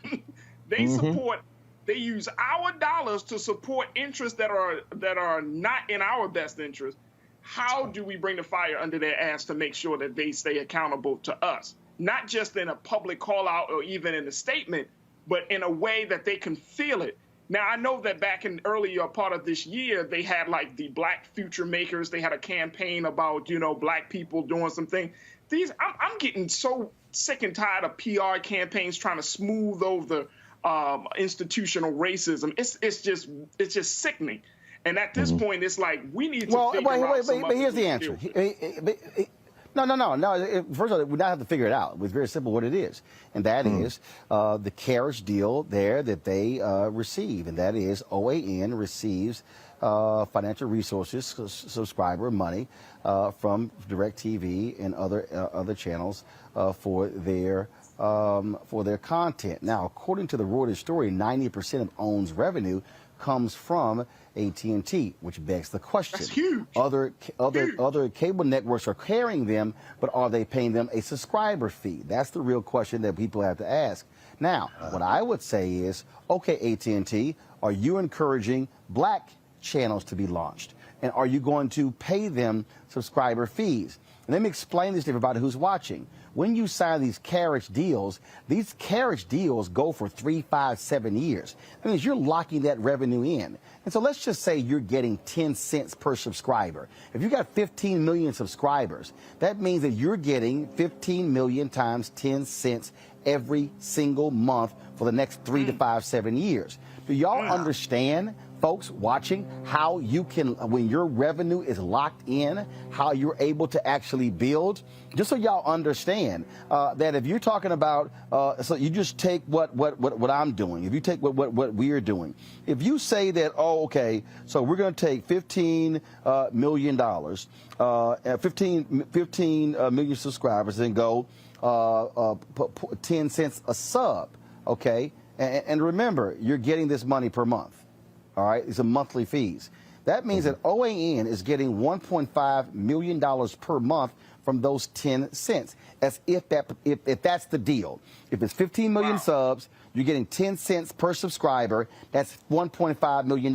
they use our dollars to support interests that are not in our best interest. How do we bring the fire under their ass to make sure that they stay accountable to us? Not just in a public call out or even in a statement, but in a way that they can feel it. Now, I know that back in earlier part of this year, they had like the Black Future Makers. They had a campaign about, black people doing something. I'm getting so sick and tired of PR campaigns trying to smooth over the institutional racism. It's just sickening. And at this point, it's like we need to figure out some but here's the answer. No. First of all, we don't have to figure it out. It's very simple what it is. And that is the carriage deal there that they receive. And that is OAN receives financial resources, subscriber money from DirecTV and other channels for their content. Now, according to the Reuters story, 90% of OWN's revenue comes from AT&T, which begs the question. That's huge. Other cable networks are carrying them, but are they paying them a subscriber fee? That's the real question that people have to ask. Now, what I would say is, okay, AT&T, are you encouraging black channels to be launched? And are you going to pay them subscriber fees? And let me explain this to everybody who's watching. When you sign these carriage deals go for 3, 5, 7 years. That means you're locking that revenue in. And so let's just say you're getting 10 cents per subscriber. If you got 15 million subscribers, that means that you're getting 15 million times 10 cents every single month for the next 3 to 5, 7 years. Do y'all understand, folks watching, how you can, when your revenue is locked in, how you're able to actually build? Just so y'all understand that if you're talking about, so you just take what I'm doing. If you take what we're doing, if you say that, oh, okay, so we're going to take $15 million, 15 million subscribers, and go 10 cents a sub, okay? And remember, you're getting this money per month. All right, it's a monthly fees. That means that OAN is getting $1.5 million per month from those 10 cents. As if that's the deal. If it's 15 million subs, you're getting 10 cents per subscriber. That's $1.5 million.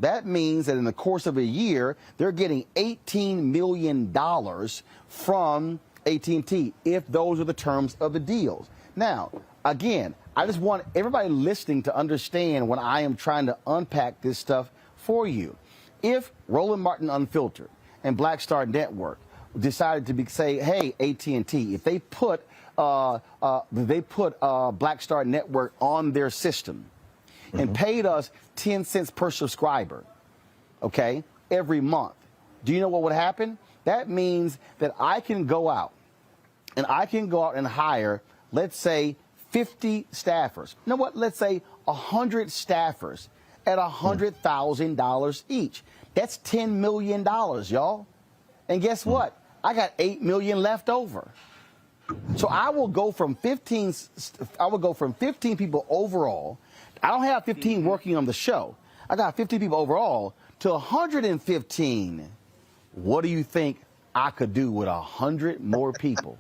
That means that in the course of a year, they're getting $18 million from AT&T, if those are the terms of the deals. Now, again, I just want everybody listening to understand when I am trying to unpack this stuff for you. If Roland Martin Unfiltered and Black Star Network decided to say, hey, AT&T, if they put Black Star Network on their system and paid us 10 cents per subscriber, okay, every month, do you know what would happen? That means that I can go out and hire, let's say, 50 staffers. You know what? Let's say 100 staffers at $100,000 each. That's $10 million, y'all. And guess what? I got 8 million left over. So I will go from 15 people overall. I don't have 15 working on the show. I got 15 people overall to 115. What do you think I could do with 100 more people?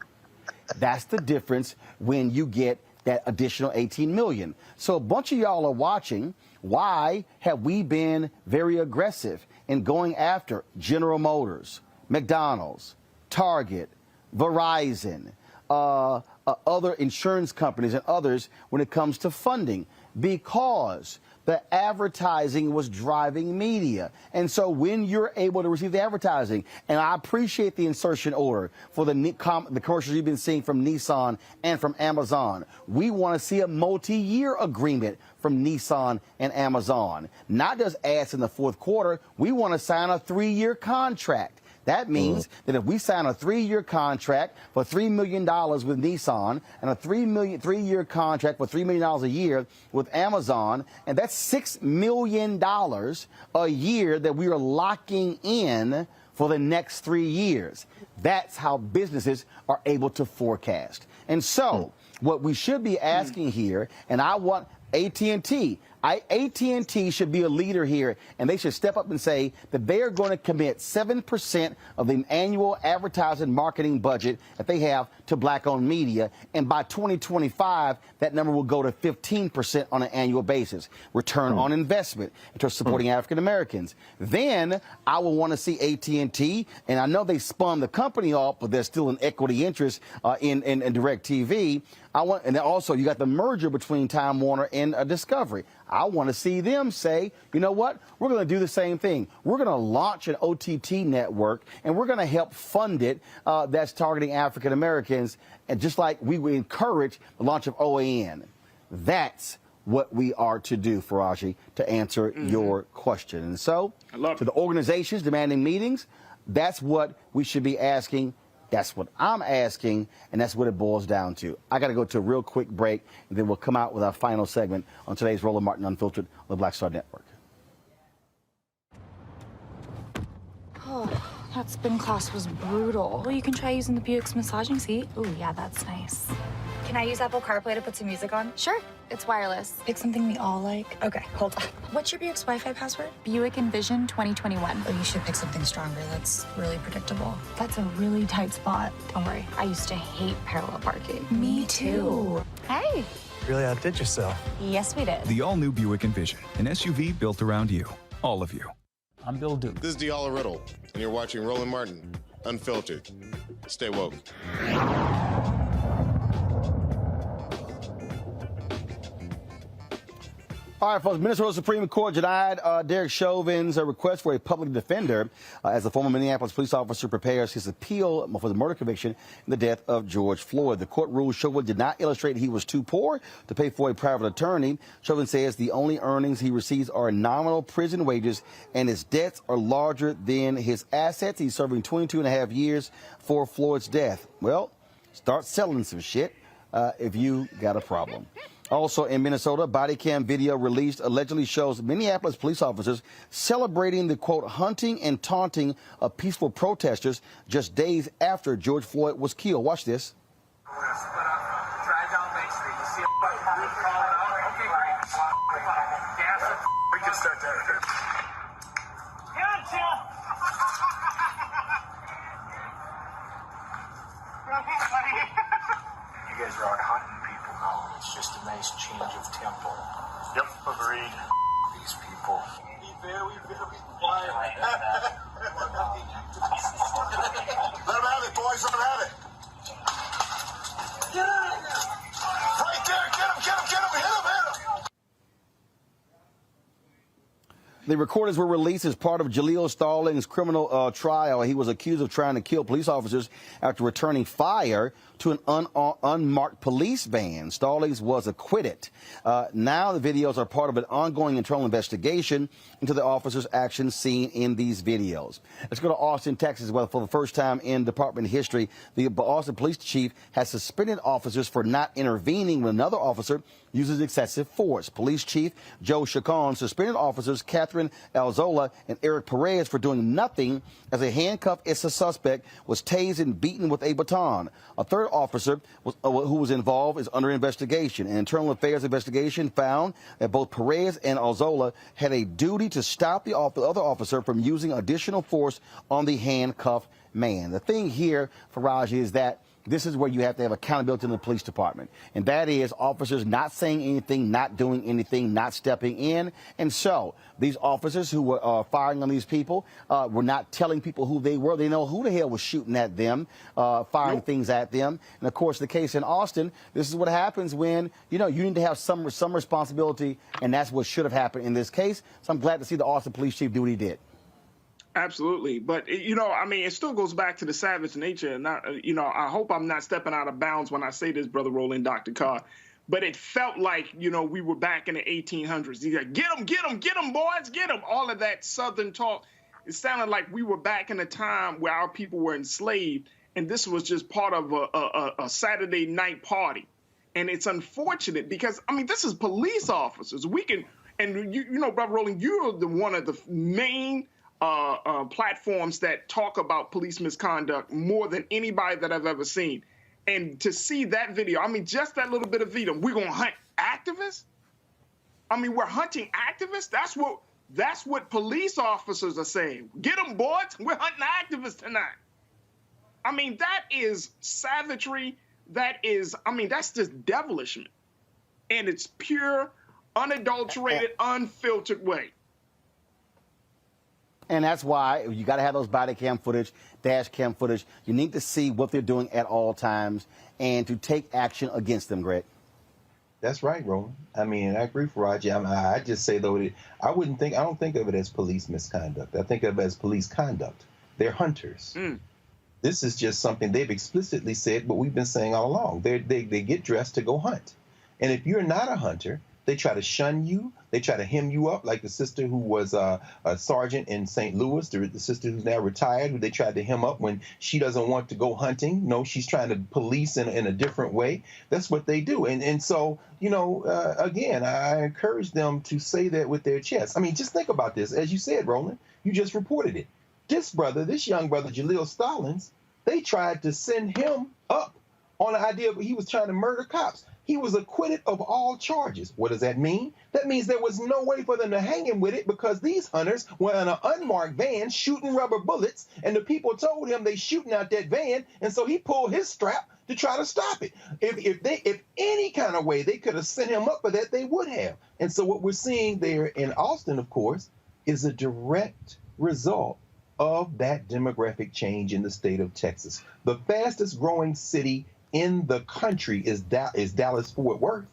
That's the difference when you get that additional 18 million. So a bunch of y'all are watching. Why have we been very aggressive in going after General Motors, McDonald's, Target, Verizon, other insurance companies and others when it comes to funding, because the advertising was driving media. And so when you're able to receive the advertising, and I appreciate the insertion order for the commercials you've been seeing from Nissan and from Amazon, we want to see a multi-year agreement from Nissan and Amazon. Not just ads in the fourth quarter, we want to sign a 3-year contract. That means that if we sign a 3-year contract for $3 million with Nissan and a 3-year contract for $3 million a year with Amazon, and that's $6 million a year that we are locking in for the next 3 years. That's how businesses are able to forecast. And so what we should be asking here, and I want AT&T. AT&T should be a leader here, and they should step up and say that they are going to commit 7% of the annual advertising marketing budget that they have to black-owned media, and by 2025, that number will go to 15% on an annual basis. Return on investment in terms of supporting African Americans. Then I will want to see AT&T, and I know they spun the company off, but there's still an equity interest in DirecTV. And also you got the merger between Time Warner and Discovery. I want to see them say, you know what, we're going to do the same thing. We're going to launch an OTT network, and we're going to help fund it that's targeting African Americans, and just like we would encourage the launch of OAN. That's what we are to do, Faraji, to answer your question. And so, to the organizations demanding meetings, that's what we should be asking. That's what I'm asking, and that's what it boils down to. I got to go to a real quick break, and then we'll come out with our final segment on today's Roland Martin Unfiltered on the Black Star Network. Oh, that spin class was brutal. Well, you can try using the Buick's massaging seat. Ooh, yeah, that's nice. Can I use Apple CarPlay to put some music on? Sure, it's wireless. Pick something we all like. Okay, hold on. What's your Buick's Wi-Fi password? Buick Envision 2021. Oh, you should pick something stronger. That's really predictable. That's a really tight spot. Don't worry, I used to hate parallel parking. Me too. Hey. Really outdid yourself. Yes, we did. The all-new Buick Envision, an SUV built around you, all of you. I'm Bill Duke. This is Diala Riddle, and you're watching Roland Martin Unfiltered. Stay woke. All right, folks. Minnesota Supreme Court denied Derek Chauvin's request for a public defender as the former Minneapolis police officer prepares his appeal for the murder conviction in the death of George Floyd. The court ruled Chauvin did not illustrate he was too poor to pay for a private attorney. Chauvin says the only earnings he receives are nominal prison wages, and his debts are larger than his assets. He's serving 22.5 years for Floyd's death. Well, start selling some shit if you got a problem. Also in Minnesota, body cam video released allegedly shows Minneapolis police officers celebrating the, quote, hunting and taunting of peaceful protesters just days after George Floyd was killed. Watch this. Drive down Main Street. You see a crawling out. Okay, great. Gas it. We can start there. Gotcha! You guys are out hunting people now. It's just a nice change of tempo. Yep, agreed. These people. Very, very quiet. Let them have it, boys. Let them have it. Get out of here. Right there. Get him, get him, get him. Hit him, hit him. The recordings were released as part of Jaleel Stallings' criminal trial. He was accused of trying to kill police officers after returning fire to an unmarked police van. Stallings was acquitted. Now the videos are part of an ongoing internal investigation into the officers' actions seen in these videos. Let's go to Austin, Texas. Well, for the first time in department history, the Austin police chief has suspended officers for not intervening when another officer uses excessive force. Police Chief Joe Chacon suspended officers Catherine Alzola and Eric Perez for doing nothing as a handcuffed suspect was tased and beaten with a baton. A third officer who was involved is under investigation. An internal affairs investigation found that both Perez and Alzola had a duty to stop the other officer from using additional force on the handcuffed man. The thing here, Faraj, is that this is where you have to have accountability in the police department. And that is officers not saying anything, not doing anything, not stepping in. And so these officers who were firing on these people were not telling people who they were. They know who the hell was shooting at them, firing things at them. And, of course, the case in Austin, this is what happens when, you need to have some responsibility, and that's what should have happened in this case. So I'm glad to see the Austin police chief do what he did. Absolutely. But, it still goes back to the savage nature. And, I hope I'm not stepping out of bounds when I say this, Brother Roland, Dr. Carr. But it felt like, we were back in the 1800s. He's like, get them, boys, get them. All of that Southern talk. It sounded like we were back in a time where our people were enslaved. And this was just part of a Saturday night party. And it's unfortunate because, this is police officers. We can, and Brother Roland, you're one of the main platforms that talk about police misconduct more than anybody that I've ever seen. And to see that video, just that little bit of video, we're going to hunt activists? We're hunting activists? That's what police officers are saying. Get them, boys. We're hunting activists tonight. That is savagery. That is, that's just devilishment. And it's pure, unadulterated, unfiltered way. And that's why you got to have those body cam footage, dash cam footage. You need to see what they're doing at all times and to take action against them, Greg. That's right, Roland. I agree with Roger. I just say, though, I don't think of it as police misconduct. I think of it as police conduct. They're hunters. This is just something they've explicitly said, but we've been saying all along. They get dressed to go hunt. And if you're not a hunter, they try to shun you. They try to hem you up, like the sister who was a sergeant in St. Louis, the sister who's now retired, who they tried to hem up when she doesn't want to go hunting. No, she's trying to police in a different way. That's what they do. And so, again, I encourage them to say that with their chest. Just think about this. As you said, Roland, you just reported it. This young brother, Julius Jones, they tried to send him up on the idea of he was trying to murder cops. He was acquitted of all charges. What does that mean? That means there was no way for them to hang him with it because these hunters were in an unmarked van shooting rubber bullets, and the people told him they shooting out that van, and so he pulled his strap to try to stop it. If any kind of way they could have sent him up for that, they would have. And so what we're seeing there in Austin, of course, is a direct result of that demographic change in the state of Texas. The fastest growing city in the country is Dallas-Fort Worth.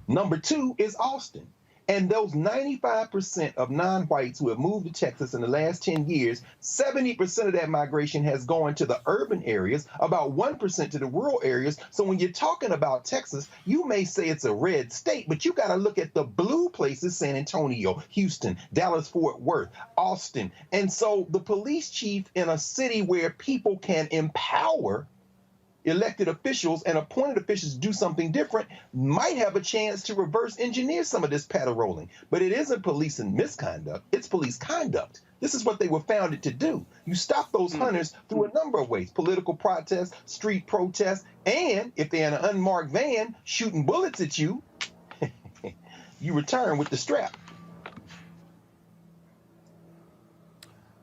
Number 2 is Austin. And those 95% of non-whites who have moved to Texas in the last 10 years, 70% of that migration has gone to the urban areas, about 1% to the rural areas. So when you're talking about Texas, you may say it's a red state, but you got to look at the blue places: San Antonio, Houston, Dallas-Fort Worth, Austin. And so the police chief in a city where people can empower elected officials and appointed officials do something different might have a chance to reverse engineer some of this patter rolling. But it isn't police misconduct, it's police conduct. This is what they were founded to do. You stop those hunters through a number of ways: political protests, street protests, and if they're in an unmarked van shooting bullets at you, you return with the strap.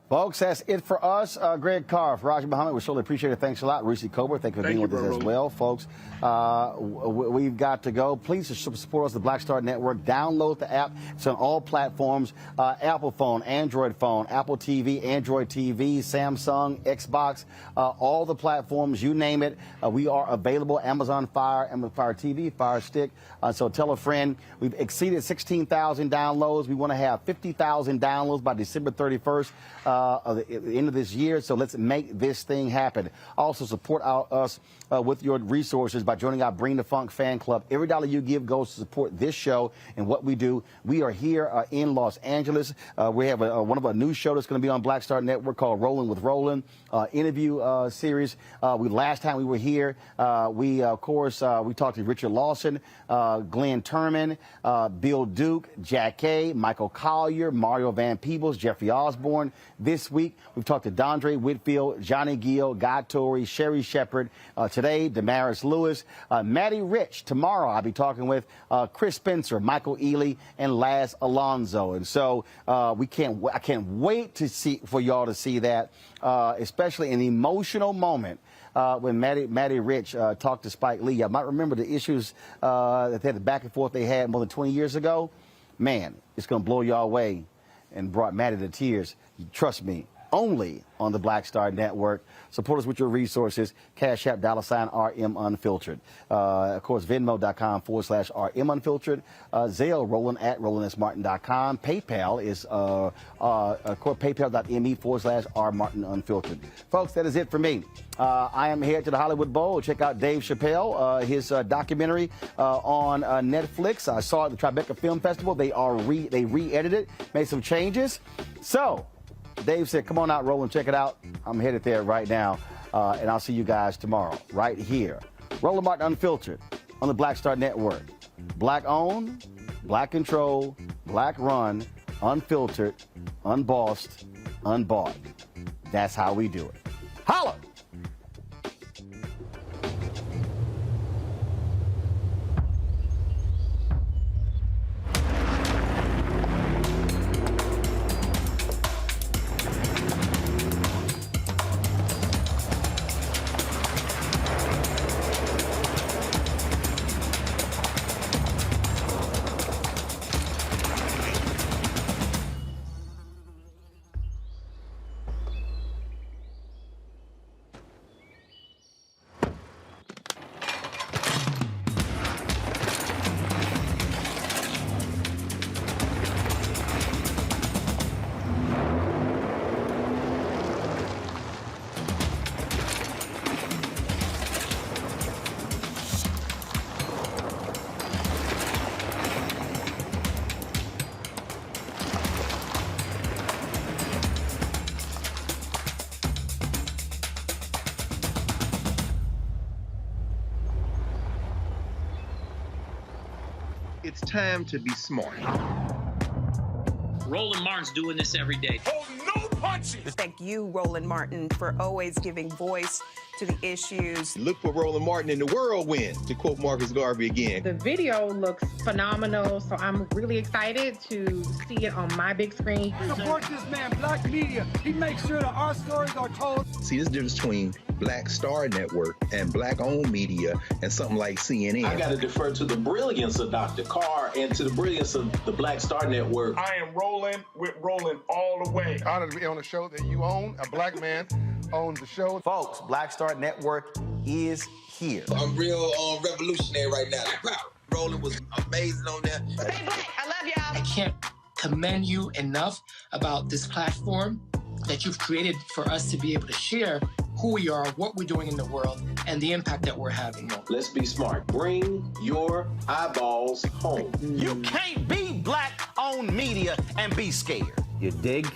Folks, that's it for us. Greg Carr, Raji Muhammad, we surely appreciate it. Thanks a lot. Reese Cobra, thank you for being with us as well. Folks, we've got to go. Please support us, the Black Star Network. Download the app. It's on all platforms: Apple phone, Android phone, Apple TV, Android TV, Samsung, Xbox, all the platforms, you name it. We are available. Amazon Fire, Amazon Fire TV, Fire Stick. So tell a friend. We've exceeded 16,000 downloads. We want to have 50,000 downloads by December 31st. At the end of this year, so let's make this thing happen. Also, support us with your resources by joining our Bring the Funk fan club. Every dollar you give goes to support this show and what we do. We are here in Los Angeles. We have one of our new shows that's going to be on Black Star Network called Rolling with Roland, interview series. Last time we were here, we talked to Richard Lawson, Glenn Turman, Bill Duke, Jack Kay, Michael Collier, Mario Van Peebles, Jeffrey Osborne. this week. We've talked to Dondre Whitfield, Johnny Gill, Guy Torrey, Sherry Shepard. Today, Damaris Lewis, Maddie Rich. Tomorrow, I'll be talking with Chris Spencer, Michael Ealy, and Laz Alonso. And so I can't wait for y'all to see that, especially an emotional moment. When Maddie Rich talked to Spike Lee. I might remember the issues that they had, the back and forth they had more than 20 years ago. Man, it's going to blow y'all away, and brought Maddie to tears. Trust me, only on the Black Star Network. Support us with your resources. Cash App, $RM Unfiltered. Of course, Venmo.com/RM Unfiltered. Zelle, Roland at RolandSMartin.com. PayPal is, PayPal.me/R Martin Unfiltered. Folks, that is it for me. I am here to the Hollywood Bowl. Check out Dave Chappelle, his documentary on Netflix. I saw it at the Tribeca Film Festival. They re-edited it, made some changes. So, Dave said, come on out, Roland, check it out. I'm headed there right now, and I'll see you guys tomorrow right here. Roland Martin Unfiltered on the Black Star Network. Black owned, black controlled, black run, unfiltered, unbossed, unbought. That's how we do it. Holla! It's time to be smart. Roland Martin's doing this every day. Oh, no punches! Thank you, Roland Martin, for always giving voice to the issues. Look for Roland Martin in the whirlwind, to quote Marcus Garvey again. The video looks phenomenal, so I'm really excited to see it on my big screen. Support this man, Black Media. He makes sure that our stories are told. See, there's a difference between Black Star Network and black-owned media and something like CNN. I got to defer to the brilliance of Dr. Carr and to the brilliance of the Black Star Network. I am rolling with Roland all the way. Honored to be on a show that you own. A black man owns the show. Folks, Black Star Network is here. I'm real revolutionary right now. Roland was amazing on there. Stay black. I love y'all. I can't commend you enough about this platform that you've created for us to be able to share who we are, what we're doing in the world, and the impact that we're having. Let's be smart. Bring your eyeballs home. You can't be black-owned media and be scared. You dig?